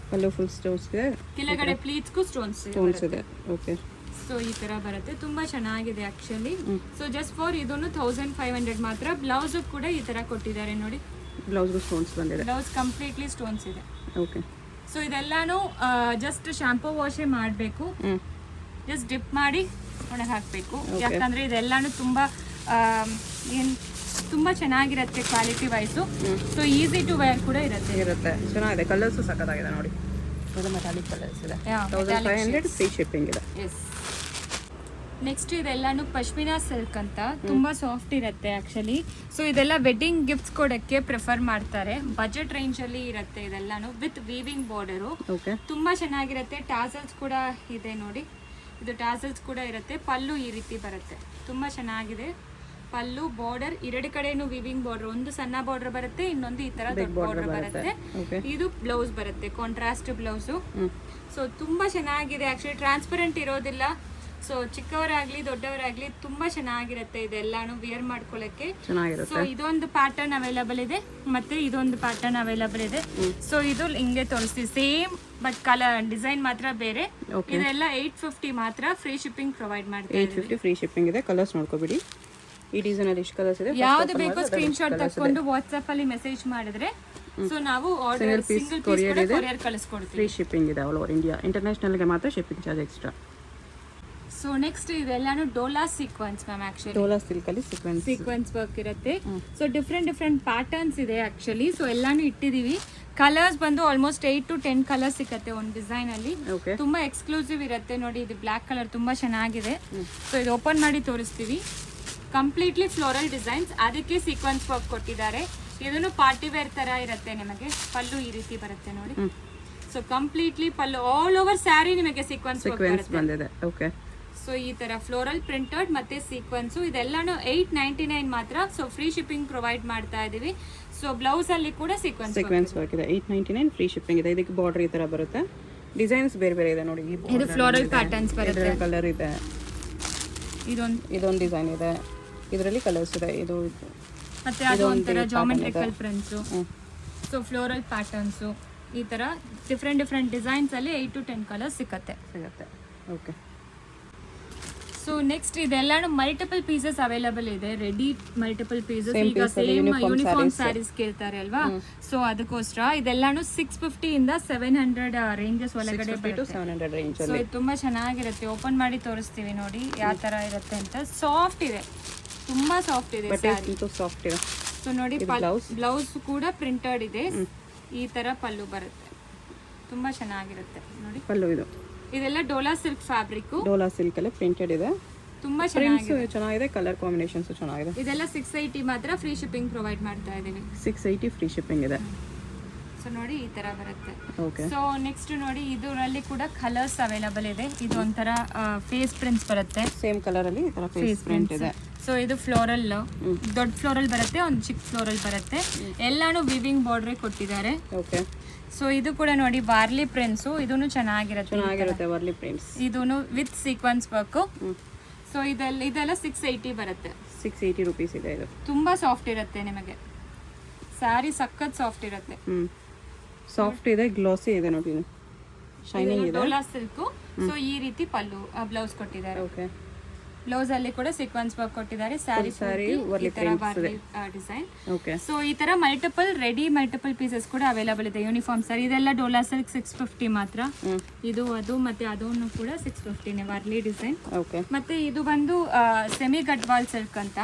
ಪಲ್ಲು ಫುಲ್ ಸ್ಟೋನ್ಸ್ ಇದೆ. ಕೆಳಗಡೆ ಪ್ಲೀಟ್ಸ್ಗೂ ಸ್ಟೋನ್ಸ್ ಇದೆ. ಓಕೆ. ಸೊ ಈ ತರ ಬರುತ್ತೆ. ತುಂಬಾ ಚೆನ್ನಾಗಿದೆ ಆಕ್ಚುಲಿ. ಸೊ ಜಸ್ಟ್ ಫಾರ್ ಇದನ್ನು 1500 ಮಾತ್ರ. ಬ್ಲೌಸ್ ಕೂಡ ಈ ತರ ಕೊಟ್ಟಿದ್ದಾರೆ ನೋಡಿ. ಬ್ಲೌಸ್ಗೂ ಸ್ಟೋನ್ಸ್ ಬಂದಿದೆ. ಬ್ಲೌಸ್ ಕಂಪ್ಲೀಟ್ಲಿ ಸ್ಟೋನ್ಸ್ ಇದೆ. ಓಕೆ. ಸೊ ಇದೆಲ್ಲಾನು ಜಸ್ಟ್ ಶಾಂಪೂ ವಾಶೇ ಮಾಡಬೇಕು. ಜಸ್ಟ್ ಡಿಪ್ ಮಾಡಿ ಒಣಗಿ ಹಾಕಬೇಕು. ಯಾಕಂದ್ರೆ ಇದೆಲ್ಲಾನು ತುಂಬಾ ತುಂಬ ಚೆನ್ನಾಗಿರುತ್ತೆ quality wise. So easy to wear ಕೂಡ ಇರುತ್ತೆ. ಚೆನ್ನಾಗಿದೆ, ಕಲರ್ಸು ಸಖತ್ತಾಗಿದೆ ನೋಡಿ. ಇದು ಮೆಟಾಲಿಕ್ ಕಲರ್ಸ್ ಇದೆ. 1500 ಫ್ರೀ ಶಿಪ್ಪಿಂಗ್ ಇದೆ. ಎಸ್. ನೆಕ್ಸ್ಟ್ ಇದೆಲ್ಲಾನು ಪಶ್ಮಿನಾ ಸಿಲ್ಕ್ ಅಂತ, ತುಂಬ ಸಾಫ್ಟ್ ಇರುತ್ತೆ ಆ್ಯಕ್ಚುಲಿ. ಸೊ ಇದೆಲ್ಲ ವೆಡ್ಡಿಂಗ್ ಗಿಫ್ಟ್ಸ್ ಕೊಡೋಕ್ಕೆ ಪ್ರಿಫರ್ ಮಾಡ್ತಾರೆ. ಬಜೆಟ್ ರೇಂಜಲ್ಲಿ ಇರುತ್ತೆ ಇದೆಲ್ಲಾನು, ವಿತ್ ವೀವಿಂಗ್ ಬಾರ್ಡರು. ತುಂಬ ಚೆನ್ನಾಗಿರುತ್ತೆ. ಟಾಸಲ್ಸ್ ಕೂಡ ಇದೆ ನೋಡಿ, ಇದು ಟಾಸಲ್ಸ್ ಕೂಡ ಇರುತ್ತೆ. ಪಲ್ಲು ಈ ರೀತಿ ಬರುತ್ತೆ, ತುಂಬ ಚೆನ್ನಾಗಿದೆ. ಪಲ್ಲು ಬಾರ್ಡರ್ ಎರಡು ಕಡೆನೂ ವಿವಿಂಗ್ ಬಾರ್ಡರ್, ಒಂದು ಸಣ್ಣ ಬಾರ್ಡರ್ ಬರುತ್ತೆ, ಇನ್ನೊಂದು ಈ ತರ ದೊಡ್ಡ ಬಾರ್ಡರ್ ಬರುತ್ತೆ. ಇದು ಬ್ಲೌಸ್ ಬರುತ್ತೆ, ಕಾಂಟ್ರಾಸ್ಟ್ ಬ್ಲೌಸು. ಸೊ ತುಂಬಾ ಚೆನ್ನಾಗಿದೆ ಆಕ್ಚುಲಿ, ಟ್ರಾನ್ಸ್ಪರೆಂಟ್ ಇರೋದಿಲ್ಲ. ಸೊ ಚಿಕ್ಕವರಾಗ್ಲಿ ದೊಡ್ಡವರಾಗ್ಲಿ ತುಂಬಾ ಚೆನ್ನಾಗಿರುತ್ತೆ ಇದೆಲ್ಲಾನು ವಿಯರ್ ಮಾಡ್ಕೊಳ್ಳಕ್ಕೆ. ಸೊ ಇದೊಂದು ಪ್ಯಾಟರ್ನ್ ಅವೈಲಬಲ್ ಇದೆ, ಮತ್ತೆ ಇದೊಂದು ಪ್ಯಾಟರ್ನ್ ಅವೈಲಬಲ್ ಇದೆ. ಸೊ ಇದು ಹಿಂಗೆ ತೋರಿಸ್ತೀವಿ, ಸೇಮ್ ಬಟ್ ಕಲರ್ ಡಿಸೈನ್ ಮಾತ್ರ ಬೇರೆ. ಇದೆಲ್ಲ 850 ಮಾತ್ರ, ಫ್ರೀ ಶಿಪ್ಪಿಂಗ್ ಪ್ರೊವೈಡ್ ಮಾಡ್ತೀವಿ. 850 ಫ್ರೀ ಶಿಪ್ಪಿಂಗ್ ಇದೆ. ಕಲರ್ಸ್ ನೋಡ್ಕೋಬಿಡಿ. ಈ ಡಿಸೈನ್ ಅಲ್ಲಿ ಎಷ್ಟು ಕಲರ್ಸ್ ಇದೆ, ಯಾವ್ದು ಬೇಕೋ ಸ್ಕ್ರೀನ್ ಶಾಟ್ ತಕೊಂಡು ವಾಟ್ಸ್ಆಪ್ ಅಲ್ಲಿ ಮೆಸೇಜ್ ಮಾಡಿದ್ರೆ ಸೊ ನಾವು ಆರ್ಡರ್ ಸಿಂಗಲ್ ಪೀಸ್ ಕೂಡ ಕೊರಿಯರ್ ಕಳಿಸ್ಕೊಡ್ತೀವಿ. ಫ್ರೀ ಶಿಪ್ಪಿಂಗ್ ಇದೆ ಆಲ್ ಓವರ್ ಇಂಡಿಯಾ. ಇಂಟರ್ನ್ಯಾಷನಲ್ ಗೆ ಮಾತ್ರ shipping charge extra. So next ಇದೆಲ್ಲಾನು dola sequence ma'am. Actually dola silk ಅಲ್ಲಿ ಸೀಕ್ವೆನ್ಸ್ ವರ್ಕ್ ಇರುತ್ತೆ. ಸೊ ಡಿಫ್ರೆಂಟ್ ಪ್ಯಾಟರ್ನ್ಸ್ ಇದೆ ಆಕ್ಚುಲಿ. ಸೊ ಎಲ್ಲಾನು ಇಟ್ಟಿದೀವಿ. ಕಲರ್ಸ್ ಬಂದು ಆಲ್ಮೋಸ್ಟ್ 8 to 10 ಕಲರ್ಸ್ ಸಿಗುತ್ತೆ ಒಂದು ಡಿಸೈನ್ ಅಲ್ಲಿ. ತುಂಬಾ ಎಕ್ಸ್ಕ್ಲೂಸಿವ್ ಇರುತ್ತೆ ನೋಡಿ. ಇದು ಬ್ಲಾಕ್ ಕಲರ್ ತುಂಬಾ ಚೆನ್ನಾಗಿದೆ. ಸೊ ಇದು ಓಪನ್ ಮಾಡಿ ತೋರಿಸ್ತೀವಿ. ಕಂಪ್ಲೀಟ್ಲಿ ಫ್ಲೋರಲ್ ಡಿಸೈನ್ಸ್, ಅದಕ್ಕೆ ಸೀಕ್ವೆನ್ಸ್ ವರ್ಕ್ ಕೊಟ್ಟಿದ್ದಾರೆ. ಇದನ್ನು ಪಾರ್ಟಿ ವೇರ್ ತರ ಇರುತ್ತೆ ನಿಮಗೆ. ಪಲ್ಲು ಈ ರೀತಿ ಬರುತ್ತೆ ನೋಡಿ. ಸೊ ಕಂಪ್ಲೀಟ್ಲಿ ಪಲ್ಲು ಆಲ್ ಓವರ್ ಸ್ಯಾರಿ ನಿಮಗೆ ಸೀಕ್ವೆನ್ಸ್ ಬಂದಿದೆ. ಓಕೆ. ಸೊ ಈ ತರ ಫ್ಲೋರಲ್ ಪ್ರಿಂಟೆಡ್ ಮತ್ತೆ ಸೀಕ್ವೆನ್ಸು ಇದೆಲ್ಲಾನು 899 ಮಾತ್ರ. ಸೊ ಫ್ರೀ ಶಿಪ್ಪಿಂಗ್ ಪ್ರೊವೈಡ್ ಮಾಡ್ತಾ ಇದೀವಿ. ಸೊ ಬ್ಲೌಸ್ ಅಲ್ಲಿ ಕೂಡ ಸೀಕ್ವೆನ್ಸ್ ವರ್ಕ್ ಇದೆ. 899 ಫ್ರೀ ಶಿಪ್ಪಿಂಗ್ ಇದೆ. ಇದಕ್ಕೆ ಬಾರ್ಡರ್ ಈ ತರ ಬರುತ್ತೆ. ಡಿಸೈನ್ಸ್ ಬೇರೆ ಬೇರೆ ಇದೆ ನೋಡಿ. ಇದು ಫ್ಲೋರಲ್ ಪ್ಯಾಟರ್ನ್ಸ್ ಬರುತ್ತೆ. ಕಲರ್ ಇದೆ. ಇದೊಂದು ಡಿಸೈನ್ ಇದೆ. ಇದರಲ್ಲಿ ಕಲರ್ಸ್ ಇದೆ. ಇದು ಮತ್ತೆ ಅದು ಒಂಥರ geometrical prints. So floral patterns ಈ ತರ ಡಿಫ್ರೆಂಟ್ ಡಿಸೈನ್ಸ್ ಅಲ್ಲಿ 8 to 10 ಕಲರ್ಸ್ ಸಿಗುತ್ತೆ. ಓಕೆ. ಸೊ ನೆಕ್ಸ್ಟ್ ಇದೆಲ್ಲಾನು ಮಲ್ಟಿಪಲ್ ಪೀಸಸ್ ಅವೈಲಬಲ್ ಇದೆ. Ready multiple pieces. ಈಗ ಸೇಮ್ ಯೂನಿಫಾರ್ಮ್ ಸ್ಯಾರೀಸ್ ಕೇಳ್ತಾರೆ ಅಲ್ವಾ, ಸೊ ಅದಕ್ಕೋಸ್ಕರ ಇದೆಲ್ಲಾನು 650 ಇಂದ 700 ರೇಂಜಸ್ ಒಳಗಡೆ ಬರುತ್ತೆ. ಸೊ ಇದು ತುಂಬಾ ಚೆನ್ನಾಗಿರುತ್ತೆ. ಓಪನ್ ಮಾಡಿ ತೋರಿಸ್ತೀವಿ ನೋಡಿ ಯಾವ ತರ ಇರುತ್ತೆ ಅಂತ. ಸಾಫ್ಟ್ ಇದೆ, ತುಂಬಾ ಸಾಫ್ಟ್ ಇದೆ ಸ್ಯಾರಿ. ಸೊ ನೋಡಿ ಬ್ಲೌಸ್ ಕೂಡ ಪ್ರಿಂಟೆಡ್ ಇದೆ. ಈ ತರ ಪಲ್ಲು ಬರುತ್ತೆ, ತುಂಬಾ ಚೆನ್ನಾಗಿರುತ್ತೆ ನೋಡಿ ಪಲ್ಲು. ಇದೆಲ್ಲ Dhola silk fabric. Dhola silk ಅಲ್ಲಿ ಪ್ರಿಂಟೆಡ್ ಇದೆ. ತುಂಬಾ ಚೆನ್ನಾಗಿದೆ. ಕಲರ್ ಕಾಂಬಿನೇಷನ್ಸ್ ಚೆನ್ನಾಗಿದೆ. ಇದೆಲ್ಲ 680 ಮಾತ್ರ. ಫ್ರೀ ಶಿಪ್ಪಿಂಗ್ ಪ್ರೊವೈಡ್ ಮಾಡ್ತಾ ಇದೀವಿ. 680 ಫ್ರೀ ಶಿಪ್ಪಿಂಗ್ ಇದೆ. ಸೊ ನೋಡಿ ಈ ತರ ಬರುತ್ತೆ. ಸೊ ನೆಕ್ಸ್ಟ್ ನೋಡಿ ಇದರಲ್ಲಿ ಕೂಡ ಕಲರ್ಸ್ ಅವೈಲಬಲ್ ಇದೆ. ಇದು ಒಂಥರ ಫೇಸ್ ಪ್ರಿಂಟ್ಸ್ ಬರುತ್ತೆ. ಸೇಮ್ ಕಲರ್ ಅಲ್ಲಿ ಈ ತರ ಫೇಸ್ ಪ್ರಿಂಟ್ ಇದೆ. ಸೊ ಇದು ಫ್ಲೋರಲ್, ದೊಡ್ಡ ಫ್ಲೋರಲ್ ಬರುತ್ತೆ, ಒಂದು ಚಿಕ್ಕ ಫ್ಲೋರಲ್ ಬರುತ್ತೆ. ಎಲ್ಲಾನು ವಿವಿಂಗ್ ಬಾರ್ಡರ್ ಕೊಟ್ಟಿದ್ದಾರೆ. ಓಕೆ. ಸೊ ಇದು ಕೂಡ ನೋಡಿ ಬಾರ್ಲಿ ಪ್ರಿಂಟ್ಸ್. ಇದೂನು ಚೆನ್ನಾಗಿರುತ್ತೆ ಬಾರ್ಲಿ ಪ್ರಿಂಟ್ಸ್. ಇದೂನು ವಿತ್ ಸೀಕ್ವೆನ್ಸ್ ವರ್ಕ್. ಸೊ ಇದೆಲ್ಲ 680 ಬರುತ್ತೆ. 680 ರೂಪೀಸ್ ಇದೆ. ಇದು ತುಂಬಾ ಸಾಫ್ಟ್ ಇರುತ್ತೆ ನಿಮಗೆ. ಸ್ಯಾರಿ ಸಖತ್ ಸಾಫ್ಟ್ ಇರುತ್ತೆ. ಸಾಫ್ಟ್ ಇದೆ, ಗ್ಲಾಸಿ ಇದೆ ನೋಡಿ. ಶೈನಿಂಗ್ ಇದೆ. ಡೋಲಾ ಸಿಲ್ಕ್. ಸೊ ಈ ರೀತಿ ಪಲ್ಲು ಬ್ಲೌಸ್ ಕೊಟ್ಟಿದ್ದಾರೆ. ಓಕೆ. ಬ್ಲೌಸ್ ಅಲ್ಲಿ ಕೂಡ ಸೀಕ್ವೆನ್ಸ್ ವರ್ಕ್ ಕೊಟ್ಟಿದ್ದಾರೆ. ಸ್ಯಾರಿ ಡಿಸೈನ್. ಸೊ ಈ ತರ ಮಲ್ಟಿಪಲ್ ಪೀಸಸ್ ಕೂಡ ಅವೈಲಬಲ್ ಇದೆ. ಯೂನಿಫಾರ್ಮ್ ಸ್ಯಾರಿ ಇದೆಲ್ಲ ಡೋಲಾ ಸಿಲ್ಕ್ 650 ಮಾತ್ರ. ಇದು ಅದು ಮತ್ತೆ ಅದನ್ನು ಕೂಡ 650 ವಾರ್ಲಿ ಡಿಸೈನ್. ಮತ್ತೆ ಇದು ಬಂದು ಸೆಮಿ ಗಡ್ವಾಲ್ ಸಿಲ್ಕ್ ಅಂತ.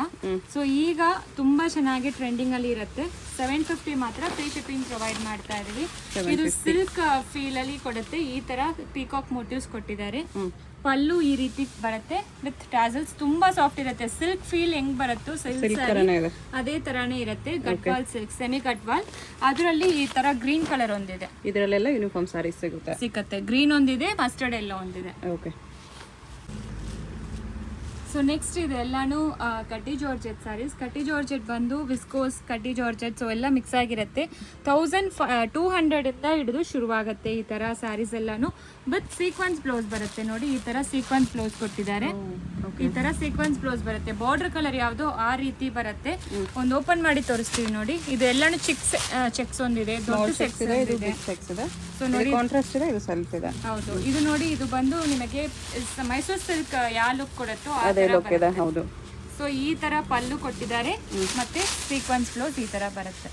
ಸೊ ಈಗ ತುಂಬಾ ಚೆನ್ನಾಗಿ ಟ್ರೆಂಡಿಂಗ್ ಅಲ್ಲಿ ಇರುತ್ತೆ. 750 ಮಾತ್ರ. ಫ್ರೀ ಶಿಪ್ಪಿಂಗ್ ಪ್ರೊವೈಡ್ ಮಾಡ್ತಾ ಇದೀವಿ. ಇದು ಸಿಲ್ಕ್ ಫೀಲ್ ಅಲ್ಲಿ ಕೊಡುತ್ತೆ. ಈ ತರ ಪೀಕಾಕ್ ಮೋಟಿವ್ಸ್ ಕೊಟ್ಟಿದ್ದಾರೆ. ಪಲ್ಲು ಈ ರೀತಿ ಬರುತ್ತೆ ವಿತ್ ಟಾಸಲ್ಸ್. ತುಂಬಾ ಸಾಫ್ಟ್ ಇರುತ್ತೆ. ಸಿಲ್ಕ್ ಫೀಲ್ ಹೆಂಗ್ ಬರುತ್ತೋ ಸಿಲ್ಕ್ ಅದೇ ತರಾನೇ ಇರುತ್ತೆ. ಗಟ್ವಾಲ್ ಸಿಲ್ಕ್, ಸೆಮಿ ಗಟ್ವಾಲ್. ಅದರಲ್ಲಿ ಈ ತರ ಗ್ರೀನ್ ಕಲರ್ ಒಂದಿದೆ. ಇದರಲ್ಲೆಲ್ಲ ಯೂನಿಫಾರ್ಮ್ ಸಾರೀಸ್ ಸಿಗುತ್ತೆ. ಗ್ರೀನ್ ಒಂದಿದೆ, ಮಸ್ಟರ್ಡ್ ಎಲ್ಲ ಒಂದಿದೆ. ಓಕೆ. ಸೊ ನೆಕ್ಸ್ಟ್ ಇದೆಲ್ಲಾನು ಕಟ್ಟಿ ಜಾರ್ಜೆಟ್ ಸ್ಯಾರೀಸ್. ಕಟ್ಟಿ ಜಾರ್ಜೆಟ್ ಬಂದು ವಿಸ್ಕೋಸ್, ಕಟ್ಟಿ ಜಾರ್ಜೆಟ್, ಸೊ ಎಲ್ಲ ಮಿಕ್ಸ್ ಆಗಿರುತ್ತೆ. 1200 ಇಂದ ಹಿಡಿದು ಶುರುವಾಗುತ್ತೆ ಈ ತರ ಸ್ಯಾರೀಸ್ ಎಲ್ಲಾನು. ವಿತ್ ಸೀಕ್ವೆನ್ಸ್ ಬ್ಲೌಸ್ ಬರುತ್ತೆ ನೋಡಿ. ಈ ತರ ಸೀಕ್ವೆನ್ಸ್ ಬ್ಲೌಸ್ ಕೊಟ್ಟಿದ್ದಾರೆ. ಈ ತರ ಸೀಕ್ವೆನ್ಸ್ ಬ್ಲೌಸ್ ಬರುತ್ತೆ. ಬಾರ್ಡರ್ ಕಲರ್ ಯಾವ್ದು ಆ ರೀತಿ ಬರುತ್ತೆ. ಒಂದು ಓಪನ್ ಮಾಡಿ ತೋರಿಸ್ತೀವಿ ನೋಡಿ. ಇದು ಎಲ್ಲಾನು ಚೆಕ್ಸ್ ಒಂದಿದೆ, ದೊಡ್ಡ ಚೆಕ್ಸ್ ಇದೆ. ಸೊ ನೋಡಿ ಕಾಂಟ್ರಾಸ್ಟ್ ಇದೆ, ಇದು ಸೆಲ್ಫ್ ಇದೆ. ಹೌದು. ಇದು ನೋಡಿ, ಇದು ಬಂದು ನಿಮಗೆ ಮೈಸೂರು ಸಿಲ್ಕ್ ಯಾವ ಲುಕ್ ಕೊಡುತ್ತೋ ಅದೇ ಲುಕ್ ಇದೆ. ಹೌದು. ಸೊ ಈ ತರ ಪಲ್ಲು ಕೊಟ್ಟಿದ್ದಾರೆ. ಮತ್ತೆ ಸೀಕ್ವೆನ್ಸ್ ಬ್ಲೌಸ್ ಈ ತರ ಬರುತ್ತೆ.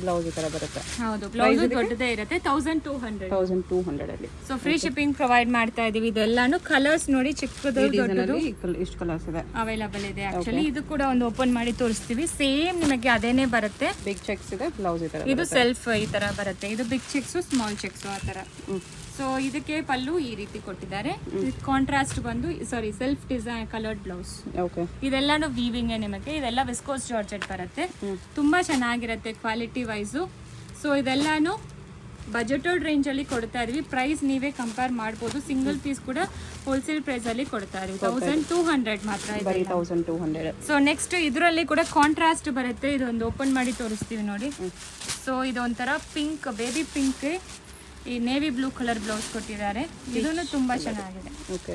ಬ್ಲೌಸ್ ಈ ಥರ ಬರುತ್ತೆ. ಹೌದು, ಬ್ಲೌಸ್ ದೊಡ್ಡದೇ ಇರುತ್ತೆ. 1200. 1200 ಅಲ್ಲಿ. ಸೊ ಫ್ರೀ ಶಿಪ್ಪಿಂಗ್ ಪ್ರೊವೈಡ್ ಮಾಡ್ತಾ ಇದೀವಿ. ಇದೆಲ್ಲಾನು ಕಲರ್ಸ್ ನೋಡಿ, ಚಿಕ್ಕದು ದೊಡ್ಡದು ಇಷ್ಟು ಕಲರ್ಸ್ ಇದೆ ಅವೈಲಬಲ್ ಇದೆ. ಆಕ್ಚುಲಿ ಇದು ಕೂಡ ಒಂದು ಓಪನ್ ಮಾಡಿ ತೋರಿಸ್ತೀವಿ. ಸೇಮ್ ನಿಮಗೆ ಅದೇನೇ ಬರುತ್ತೆ. ಬಿಗ್ ಚೆಕ್ಸ್ ಇದೆ, ಬ್ಲೌಸ್ ಈ ತರ. ಇದು ಸೆಲ್ಫ್ ಈ ತರ ಬರುತ್ತೆ. ಇದು ಬಿಗ್ ಚೆಕ್ಸ್, ಸ್ಮಾಲ್ ಚೆಕ್ಸ್ ಆ ತರ. ಸೊ ಇದಕ್ಕೆ ಪಲ್ಲು ಈ ರೀತಿ ಕೊಟ್ಟಿದ್ದಾರೆ. ಕಾಂಟ್ರಾಸ್ಟ್ ಬಂದು ಸೆಲ್ಫ್ ಡಿಸೈನ್ ಕಲರ್ಡ್ ಬ್ಲೌಸ್. ಇದೆಲ್ಲಾನು ವೀವಿಂಗ್ ನಿಮಗೆ. ಇದೆಲ್ಲ ವಿಸ್ಕೋಸ್ ಜಾರ್ಜೆಟ್ ಬರುತ್ತೆ. ತುಂಬಾ ಚೆನ್ನಾಗಿರುತ್ತೆ ಕ್ವಾಲಿಟಿ ವೈಸು. ಸೊ ಇದೆಲ್ಲಾನು ಬಜೆಟೆಡ್ ರೇಂಜ್ ಅಲ್ಲಿ ಕೊಡ್ತಾ ಇದೀವಿ. ಪ್ರೈಸ್ ನೀವೇ ಕಂಪೇರ್ ಮಾಡ್ಬೋದು. ಸಿಂಗಲ್ ಪೀಸ್ ಕೂಡ ಹೋಲ್ಸೇಲ್ ಪ್ರೈಸ್ ಅಲ್ಲಿ ಕೊಡ್ತಾ ಇದೀವಿ. 1200 ಮಾತ್ರ ಇದೆ. 1200. ಸೊ ನೆಕ್ಸ್ಟ್ ಇದರಲ್ಲಿ ಕೂಡ ಕಾಂಟ್ರಾಸ್ಟ್ ಬರುತ್ತೆ. ಇದೊಂದು ಓಪನ್ ಮಾಡಿ ತೋರಿಸ್ತೀವಿ ನೋಡಿ. ಸೊ ಇದೊಂಥರ ಪಿಂಕ್, ಬೇಬಿ ಪಿಂಕ್, ಈ ನೇವಿ ಬ್ಲೂ ಕಲರ್ ಬ್ಲೌಸ್ ಕೊಟ್ಟಿದ್ದಾರೆ. ಇದನ್ನು ತುಂಬಾ ಚೆನ್ನಾಗಿದೆ. ಓಕೆ,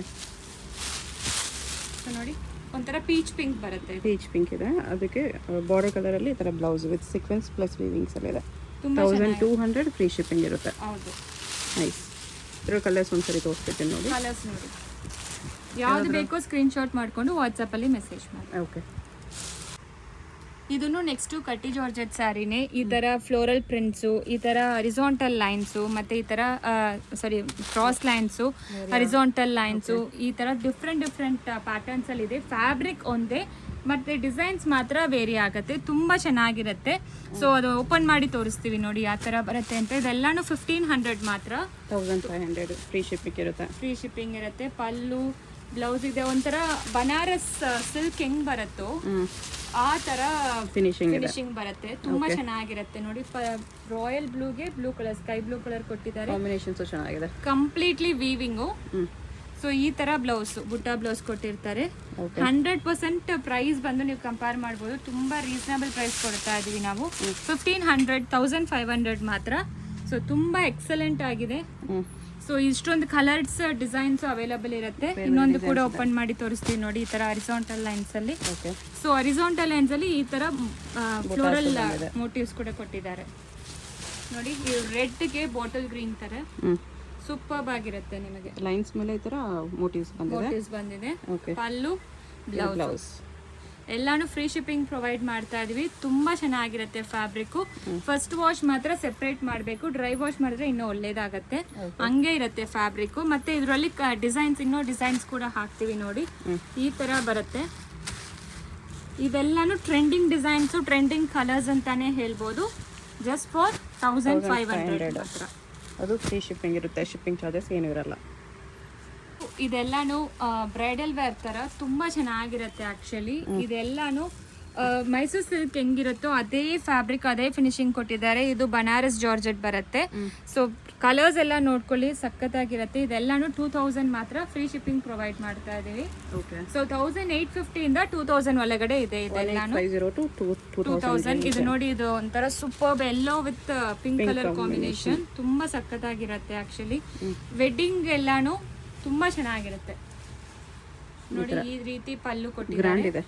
ಸೊ ನೋಡಿ ಒಂಥರ ಪೀಚ್ ಪಿಂಕ್ ಬರುತ್ತೆ. ಪೀಚ್ ಪಿಂಕ್ ಇದೆ, ಅದಕ್ಕೆ ಬಾರ್ಡರ್ ಕಲರ್ ಅಲ್ಲಿ ಈ ತರ blouse with sequence plus weavings ಅಲ್ಲಿ ಇದೆ. 1200 ಫ್ರೀ ಶಿಪ್ಪಿಂಗ್ ಇರುತ್ತೆ. ಹೌದು, ನೈಸ್. ಇದ್ರ ಕಲರ್ಸ್ ಒಂದ್ಸರಿ ತೋರಿಸ್ಬಿಡ್ತೀನಿ ನೋಡಿ. ಕಲರ್ಸ್ ನೋಡಿ, ಯಾವ್ದು ಬೇಕೋ ಸ್ಕ್ರೀನ್ ಶಾಟ್ ಮಾಡ್ಕೊಂಡು ವಾಟ್ಸಪ್ ಅಲ್ಲಿ ಮೆಸೇಜ್ ಮಾಡಿ. ಓಕೆ, ಇದನ್ನು ನೆಕ್ಸ್ಟ್ ಕಟ್ಟಿ ಜಾರ್ಜೆಟ್ ಸ್ಯಾರಿನೇ. ಈ ತರ ಫ್ಲೋರಲ್ ಪ್ರಿಂಟ್ಸು, ಈ ತರ ಹರಿಜಾಂಟಲ್ ಲೈನ್ಸು, ಮತ್ತೆ ಈ ತರ ಕ್ರಾಸ್ ಲೈನ್ಸು, ಹರಿಜಾಂಟಲ್ ಲೈನ್ಸು, ಈ ತರ ಡಿಫ್ರೆಂಟ್ ಪ್ಯಾಟರ್ನ್ಸ್ ಅಲ್ಲಿ ಇದೆ. ಫ್ಯಾಬ್ರಿಕ್ ಒಂದೇ, ಮತ್ತೆ ಡಿಸೈನ್ಸ್ ಮಾತ್ರ ವೇರಿ ಆಗುತ್ತೆ. ತುಂಬಾ ಚೆನ್ನಾಗಿರುತ್ತೆ. ಸೊ ಅದು ಓಪನ್ ಮಾಡಿ ತೋರಿಸ್ತೀವಿ ನೋಡಿ ಯಾವ ತರ ಬರುತ್ತೆ ಅಂತ. ಇದೆಲ್ಲಾನು 1500 ಮಾತ್ರ. 1500 ಫ್ರೀ ಶಿಪ್ಪಿಂಗ್ ಇರುತ್ತೆ. ಫ್ರೀ ಶಿಪ್ಪಿಂಗ್ ಇರುತ್ತೆ. ಪಲ್ಲು, ಬ್ಲೌಸ್ ಇದೆ. ಒಂಥರ ಬನಾರಸ್ ಸಿಲ್ಕ್ ಹೆಂಗ್ ಬರುತ್ತೋ ಆ ತರ ಫಿನಿಶಿಂಗ್ ಬರುತ್ತೆ. ತುಂಬಾ ಚೆನ್ನಾಗಿರುತ್ತೆ ನೋಡಿ. ರಾಯಲ್ ಬ್ಲೂಗೆ blue colour, sky blue colour ಕೊಟ್ಟಿದ್ದಾರೆ. ಕಾಂಬಿನೇಷನ್ಸ್ ಚೆನ್ನಾಗಿದೆ. Completely weaving. ಸೊ ಈ ತರ ಬ್ಲೌಸ್, ಬುಟ್ಟ ಬ್ಲೌಸ್ ಕೊಟ್ಟಿರ್ತಾರೆ. 100% ಪ್ರೈಸ್ ಬಂದು ನೀವು ಕಂಪೇರ್ ಮಾಡ್ಬೋದು. ತುಂಬಾ ರೀಸನಬಲ್ ಪ್ರೈಸ್ ಕೊಡ್ತಾ ಇದೀವಿ ನಾವು. 1500, 1500 ಮಾತ್ರ. ಸೊ ತುಂಬಾ ಎಕ್ಸಲೆಂಟ್ ಆಗಿದೆ. ಸೊ ಇಷ್ಟೊಂದು ಕಲರ್ಸ್ ಡಿಸೈನ್ಸ್ ಅವೈಲಬಲ್ ಇರುತ್ತೆ. ಇನ್ನೊಂದು ಕೂಡ ಓಪನ್ ಮಾಡಿ ತೋರಿಸ್ತೀವಿ ನೋಡಿ. ಈ ತರ ಹರಿಜಾಂಟಲ್ ಲೈನ್ಸ್ ಅಲ್ಲಿ. ಸೊ ಹರಿಜಾಂಟಲ್ ಲೈನ್ಸ್ ಅಲ್ಲಿ ಈ ತರ ಫ್ಲೋರಲ್ ಮೋಟಿವ್ಸ್ ಕೂಡ ಕೊಟ್ಟಿದ್ದಾರೆ ನೋಡಿ. ರೆಡ್ಗೆ ಬಾಟಲ್ ಗ್ರೀನ್ ತರ ಸೂಪರ್ಬ್ ಆಗಿರುತ್ತೆ ನಿಮಗೆ. ಲೈನ್ಸ್ ಮೇಲೆ ಈ ತರ ಮೋಟಿವ್ಸ್ ಬಂದಿದೆ. ಪಲ್ಲು, ಬ್ಲೌಸ್ ಎಲ್ಲಾನು ಫ್ರೀ ಶಿಪ್ಪಿಂಗ್ ಪ್ರೊವೈಡ್ ಮಾಡ್ತಾ ಇದೀವಿ. ತುಂಬಾ ಚೆನ್ನಾಗಿರುತ್ತೆ ಫ್ಯಾಬ್ರಿಕ್. ಫಸ್ಟ್ ವಾಶ್ ಮಾತ್ರ ಸೆಪರೇಟ್ ಮಾಡಬೇಕು. ಡ್ರೈ ವಾಶ್ ಮಾಡಿದ್ರೆ ಇನ್ನೂ ಒಳ್ಳೇದಾಗತ್ತೆ. ಹಂಗೆ ಇರುತ್ತೆ ಫ್ಯಾಬ್ರಿಕ್. ಮತ್ತೆ ಇದರಲ್ಲಿ ಡಿಸೈನ್ಸ್ ಕೂಡ ಹಾಕ್ತಿವಿ ನೋಡಿ. ಈ ತರ ಬರುತ್ತೆ. ಇವೆಲ್ಲಾನು ಟ್ರೆಂಡಿಂಗ್ ಡಿಸೈನ್ಸ್, ಟ್ರೆಂಡಿಂಗ್ ಕಲರ್ಸ್ ಅಂತಾನೆ ಹೇಳ್ಬೋದು. ಜಸ್ಟ್ ಫಾರ್ 1500 ಮಾತ್ರ. ಅದು ಫ್ರೀ ಶಿಪ್ಪಿಂಗ್ ಇರುತ್ತೆ. ಶಿಪ್ಪಿಂಗ್ ಚಾರ್ಜಸ್ ಏನೂ ಇರಲ್ಲ. ಇದೆಲ್ಲಾನು ಬ್ರೈಡಲ್ ವೇರ್ ತರ ತುಂಬಾ ಚೆನ್ನಾಗಿರುತ್ತೆ. ಆಕ್ಚುಲಿ ಇದೆಲ್ಲಾನು ಮೈಸೂರು ಸಿಲ್ಕ್ ಹೆಂಗಿರುತ್ತೋ ಅದೇ ಫ್ಯಾಬ್ರಿಕ್, ಅದೇ ಫಿನಿಶಿಂಗ್ ಕೊಟ್ಟಿದ್ದಾರೆ. ಇದು ಬನಾರಸ್ ಜಾರ್ಜೆಟ್ ಬರುತ್ತೆ. ಸೊ ಕಲರ್ಸ್ ಎಲ್ಲ ನೋಡ್ಕೊಳ್ಳಿ, ಸಖತ್ತಾಗಿರುತ್ತೆ. ಇದೆಲ್ಲಾನು 2000 ಮಾತ್ರ ಫ್ರೀ ಶಿಪ್ಪಿಂಗ್ ಪ್ರೊವೈಡ್ ಮಾಡ್ತಾ ಇದೀವಿ. ಸೊ 1850 ಇಂದ 2000 ಒಳಗಡೆ ಇದೆ. ಇದೆಲ್ಲಾನು 2000. ಇದು ನೋಡಿ, ಇದು ಒಂಥರ super yellow with pink colour combination. ತುಂಬಾ ಸಖತ್ತಾಗಿರುತ್ತೆ ಆಕ್ಚುಲಿ. ವೆಡ್ಡಿಂಗ್ ಎಲ್ಲಾನು ತುಂಬಾ ಚೆನ್ನಾಗಿರುತ್ತೆ ನೋಡಿ. ಈ ರೀತಿ ಪಲ್ಲು ಕೊಟ್ಟಿದ್ದಾರೆ.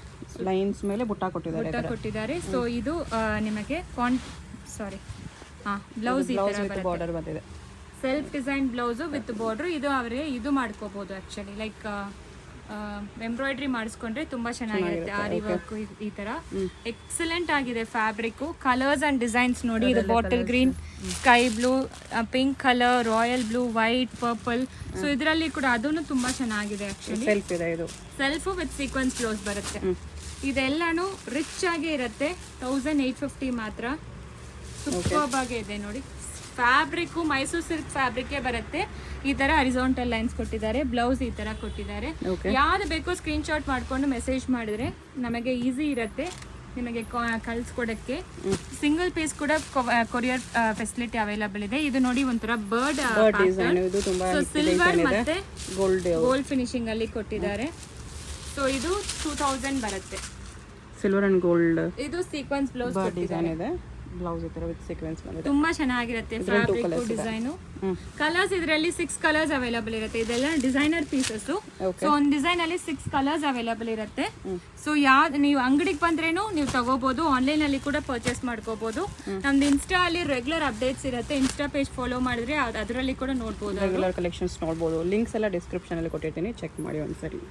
ಲೈನ್ಸ್ ಮೇಲೆ ಬುಟ್ಟ ಕೊಟ್ಟಿದ್ದಾರೆ. ಸೊ ಇದು ನಿಮಗೆ ಬ್ಲೌಸ್ ಈ ತರ ಬಾರ್ಡರ್ ಬಂದಿದೆ. Self design blouse with border. ಇದು ಅವರಿಗೆ ಇದು ಮಾಡ್ಕೋಬಹುದು ಆಕ್ಚುಲಿ. ಲೈಕ್ ಎಂಬ್ರಾಯ್ಡ್ರಿ ಮಾಡಿಸ್ಕೊಂಡ್ರೆ ತುಂಬಾ ಚೆನ್ನಾಗಿರುತ್ತೆ. ಆರಿ ವರ್ಕ್ ಈ ತರ ಎಕ್ಸಲೆಂಟ್ ಆಗಿದೆ ಫ್ಯಾಬ್ರಿಕ್. ಕಲರ್ಸ್ ಅಂಡ್ ಡಿಸೈನ್ಸ್ ನೋಡಿ. ಇದು bottle green, sky blue, pink colour, royal blue, white, purple. So ಇದರಲ್ಲಿ ಕೂಡ ಅದನ್ನು ತುಂಬಾ ಚೆನ್ನಾಗಿದೆ actually. Self with sequence blouse ಬರುತ್ತೆ. ಇದೆಲ್ಲಾನು ರಿಚ್ ಆಗಿ ಇರುತ್ತೆ. 1850 ಮಾತ್ರ. ಸೂಪರ್ಬ್ ಆಗಿ ಇದೆ ನೋಡಿ. ಫ್ಯಾಬ್ರಿಕ್ ಮೈಸೂರು ಸಿಲ್ಕ್ ಫ್ಯಾಬ್ರಿಕ್ ಬರುತ್ತೆ. ಈ ತರ ಹರಿಜಾಂಟಲ್ ಲೈನ್ಸ್ ಕೊಟ್ಟಿದ್ದಾರೆ. ಬ್ಲೌಸ್ ಈ ತರ ಕೊಟ್ಟಿದ್ದಾರೆ. ಯಾವ್ದು ಬೇಕೋ ಸ್ಕ್ರೀನ್ ಶಾಟ್ ಮಾಡ್ಕೊಂಡು ಮೆಸೇಜ್ ಮಾಡಿದ್ರೆ ನಮಗೆ ಈಸಿ ಇರುತ್ತೆ ನಿಮಗೆ ಕಳ್ಸ್ಕೊಡಕ್ಕೆ. ಸಿಂಗಲ್ ಪೀಸ್ ಕೂಡ ಕೊರಿಯರ್ ಫೆಸಿಲಿಟಿ ಅವೈಲಬಲ್ ಇದೆ. ಇದು ನೋಡಿ ಒಂಥರ ಬರ್ಡ್ ಸಿಲ್ವರ್ ಮತ್ತೆ ಗೋಲ್ಡ್ ಫಿನಿಶಿಂಗ್ ಅಲ್ಲಿ ಕೊಟ್ಟಿದ್ದಾರೆ. ಸೊ ಇದು 2000 ಬರುತ್ತೆ. Silver and gold. ಇದು ಸೀಕ್ವೆನ್ಸ್ ಬ್ಲೌಸ್ ಡಿಸೈನ್ ಇದೆ. ಬ್ಲೌಸ್ ಇತರ ವಿತ್ ಸೀಕ್ವೆನ್ಸ್ ಬಂದಿದೆ. ತುಂಬಾ ಚೆನ್ನಾಗಿರುತ್ತೆ ಫ್ಯಾಬ್ರಿಕ್ ಡಿಸೈನ್. ಕಲರ್ಸ್ ಇದರಲ್ಲಿ 6 ಕಲರ್ಸ್ ಅವೈಲಬಲ್ ಇರುತ್ತೆ. ಇದೆಲ್ಲ ಡಿಸೈನರ್ ಪೀಸಸ್. ಸೊ ಒಂದು ಡಿಸೈನ್ ಅಲ್ಲಿ 6 ಕಲರ್ಸ್ ಅವೈಲಬಲ್ ಇರುತ್ತೆ. ಸೊ ಯಾವ್ದು ನೀವು ಅಂಗಡಿಗೆ ಬಂದ್ರೇನು ನೀವು ತಗೋಬಹುದು. ಆನ್ಲೈನ್ ಅಲ್ಲಿ ಕೂಡ ಪರ್ಚೇಸ್ ಮಾಡ್ಕೋಬಹುದು. ನಮ್ದು ಇನ್ಸ್ಟಾ ಅಲ್ಲಿ ರೆಗ್ಯುಲರ್ ಅಪ್ಡೇಟ್ಸ್ ಇರುತ್ತೆ. ಇನ್ಸ್ಟಾ ಪೇಜ್ ಫಾಲೋ ಮಾಡಿದ್ರೆ ಅದರಲ್ಲಿ ಕೂಡ ನೋಡಬಹುದು. ರೆಗ್ಯುಲರ್ ಕಲೆಕ್ಷನ್ಸ್ ನೋಡಬಹುದು. ಲಿಂಕ್ಸ್ ಎಲ್ಲ ಡಿಸ್ಕ್ರಿಪ್ಷನ್ ಅಲ್ಲಿ ಕೊಟ್ಟಿರ್ತೀನಿ, ಚೆಕ್ ಮಾಡಿ ಒಂದ್ಸರಿ.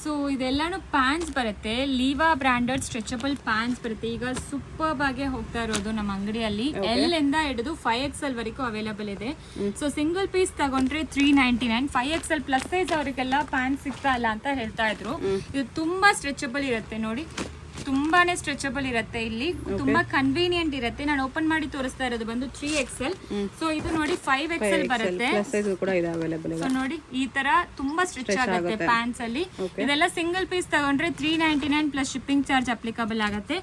ಸೊ ಇದೆಲ್ಲಾನು ಪ್ಯಾನ್ಸ್ ಬರುತ್ತೆ, ಲೀವಾ ಬ್ರ್ಯಾಂಡೆಡ್ ಸ್ಟ್ರೆಚಬಲ್ ಪ್ಯಾನ್ಸ್ ಬರುತ್ತೆ. ಈಗ ಸೂಪರ್ ಆಗಿ ಹೋಗ್ತಾ ಇರೋದು ನಮ್ಮ ಅಂಗಡಿಯಲ್ಲಿ. ಎಲ್ ಇಂದ ಹಿಡಿದು 5XL ವರೆಗೂ ಅವೈಲೇಬಲ್ ಇದೆ. ಸೊ ಸಿಂಗಲ್ ಪೀಸ್ ತಗೊಂಡ್ರೆ 399. 5XL ಪ್ಲಸ್ ಸೈಜ್ ಅವರಿಗೆಲ್ಲ ಪ್ಯಾನ್ಸ್ ಸಿಗ್ತಾ ಇಲ್ಲ ಅಂತ ಹೇಳ್ತಾ ಇದ್ರು. ಇದು ತುಂಬಾ ಸ್ಟ್ರೆಚಬಲ್ ಇರುತ್ತೆ ನೋಡಿ, ತುಂಬಾನೇ ಸ್ಟ್ರೆಚಬಲ್ ಇರುತ್ತೆ. ಇಲ್ಲಿ ತುಂಬಾ ಕನ್ವೀನಿಯಂಟ್ ಇರುತ್ತೆ. ನಾನು ಓಪನ್ ಮಾಡಿ ತೋರಿಸ್ತಾ ಇರೋದು ಬಂದು 3XL. ಸೊ ಇದು ನೋಡಿ 5XL ಬರುತ್ತೆ. ಸೊ ನೋಡಿ ಈ ತರ ತುಂಬಾ ಸ್ಟ್ರೆಚ್ ಆಗುತ್ತೆ ಪ್ಯಾಂಟ್ಸ್ ಅಲ್ಲಿ. ಇದೆಲ್ಲ ಸಿಂಗಲ್ ಪೀಸ್ ತಗೊಂಡ್ರೆ 399 ಪ್ಲಸ್ ಶಿಪ್ಪಿಂಗ್ ಚಾರ್ಜ್ ಅಪ್ಲಿಕಬಲ್ ಆಗುತ್ತೆ.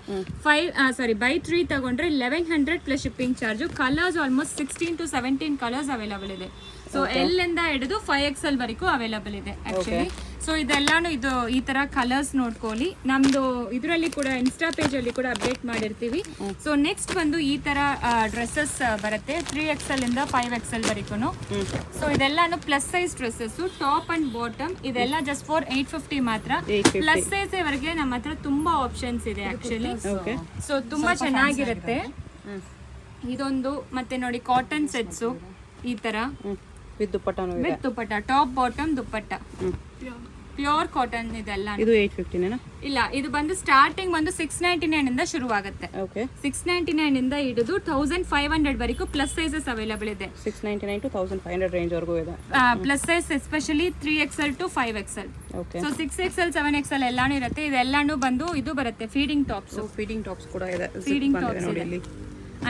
ಬೈ 3 ತಗೊಂಡ್ರೆ 1100 plus shipping charge. Colours almost 16 to 17 colours available ಇದೆ. ಸೊ ಎಲ್ ಇಂದ ಹಿಡಿದು 5XL ವರೆಗೂ ಅವೈಲೇಬಲ್ ಇದೆ ಆಕ್ಚುಲಿ. ಸೊ ಇದೆಲ್ಲಾನು ಇದು ಈ ತರ ಕಲರ್ಸ್ ನೋಡ್ಕೊಳ್ಳಿ. ನಮ್ದು ಇದರಲ್ಲಿ ಕೂಡ ಇನ್ಸ್ಟಾ ಪೇಜ್ ಅಲ್ಲಿ ಕೂಡ ಅಪ್ಡೇಟ್ ಮಾಡಿರ್ತೀವಿ. ಸೊ ನೆಕ್ಸ್ಟ್ ಬಂದು ಈ ತರ ಡ್ರೆಸ್ಸಸ್ ಬರುತ್ತೆ 3XL ಇಂದ 5XL ವರೆಗೂ. ಸೊ ಇದೆಲ್ಲಾನು plus size dresses, top and bottom. ಇದೆಲ್ಲ ಜಸ್ಟ್ ಫಾರ್ 850 ಮಾತ್ರ. ಪ್ಲಸ್ ಸೈಜ್ ವರೆಗೆ ನಮ್ಮ ಹತ್ರ ತುಂಬಾ ಆಪ್ಷನ್ಸ್ ಇದೆ ಆಕ್ಚುಲಿ. ಸೊ ತುಂಬಾ ಚೆನ್ನಾಗಿರುತ್ತೆ. ಇದೊಂದು ಮತ್ತೆ ನೋಡಿ ಕಾಟನ್ ಸೆಟ್ಸ್ ಈ ತರ with dupatta, top bottom dupatta, pure cotton. ಇದೆಲ್ಲ ಇದು 850 ಇಲ್ಲ, ಇದು ಬಂದು ಸ್ಟಾರ್ಟಿಂಗ್ ಬಂದು 699 ಇಂದ ಶುರುವಾಗುತ್ತೆ. 699 ಇಂದ ಹಿಡಿದು 1500 ವರೆಗೂ ಪ್ಲಸ್ ಸೈಜಸ್ ಅವೈಲೇಬಲ್ ಇದೆ. 699 to 1500 ರೇಂಜ್ ವರೆಗೂ ಇದೆ plus size, especially 3XL to 5XL. So 6XL 7XL ಎಲ್ಲಾನು ಇರುತ್ತೆ. ಇದೆಲ್ಲಾನು ಬಂದು ಇದು ಬರುತ್ತೆ ಫೀಡಿಂಗ್ ಟಾಪ್ಸ್. ಫೀಡಿಂಗ್ ಟಾಪ್ಸ್ ಕೂಡ ಇದೆ. ಫೀಡಿಂಗ್ ಟಾಪ್ಸ್ ಇದೆ,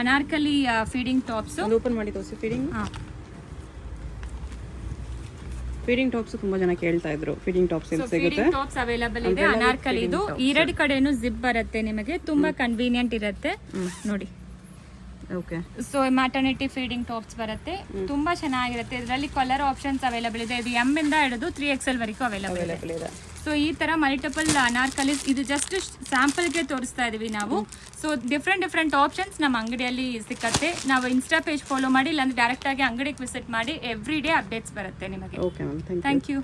ಅನಾರ್ಕಲಿ ಫೀಡಿಂಗ್ ಟಾಪ್ಸ್. ಓಪನ್ ಮಾಡಿ ತೋರಿಸಿ. ಫೀಡಿಂಗ್ ಟಾಪ್ಸ್ ತುಂಬಾ ಜನ ಕೇಳ್ತಾ ಇದ್ರು. Feeding tops feeding tops available ಇದೆ. ಅನಾರ್ಕಲಿ ಇದು ಎರಡು ಕಡೆನೂ ಜಿಪ್ ಬರುತ್ತೆ ನಿಮಗೆ, ತುಂಬಾ ಕನ್ವೀನಿಯಂಟ್ ಇರುತ್ತೆ ನೋಡಿ. Okay. So maternity feeding tops ಬರುತ್ತೆ, ತುಂಬಾ ಚೆನ್ನಾಗಿರುತ್ತೆ. ಇದರಲ್ಲಿ ಕಲರ್ ಆಪ್ಷನ್ಸ್ ಅವೈಲೇಬಲ್ ಇದೆ. ಇದು M ಇಂದ ಹಿಡಿದು 3XL ವರೆಗೂ ಅವೈಲೇಬಲ್ ಇದೆ. ಸೊ ಈ ತರ ಮಲ್ಟಿಪಲ್ ಅನಾರ್ಕಲಿಸ್, ಇದು ಜಸ್ಟ್ ಸ್ಯಾಂಪಲ್ಗೆ ತೋರಿಸ್ತಾ ಇದೀವಿ ನಾವು. ಸೊ ಡಿಫ್ರೆಂಟ್ ಆಪ್ಷನ್ಸ್ ನಮ್ಮ ಅಂಗಡಿಯಲ್ಲಿ ಸಿಕ್ಕತ್ತೆ. ನಾವು ಇನ್ಸ್ಟಾ ಪೇಜ್ ಫಾಲೋ ಮಾಡಿ, ಇಲ್ಲಾಂದ್ರೆ ಡೈರೆಕ್ಟ್ ಆಗಿ ಅಂಗಡಿಗೆ ವಿಸಿಟ್ ಮಾಡಿ. ಎವ್ರಿ ಡೇ ಅಪ್ಡೇಟ್ಸ್ ಬರುತ್ತೆ ನಿಮಗೆ. Okay ma'am, thank you.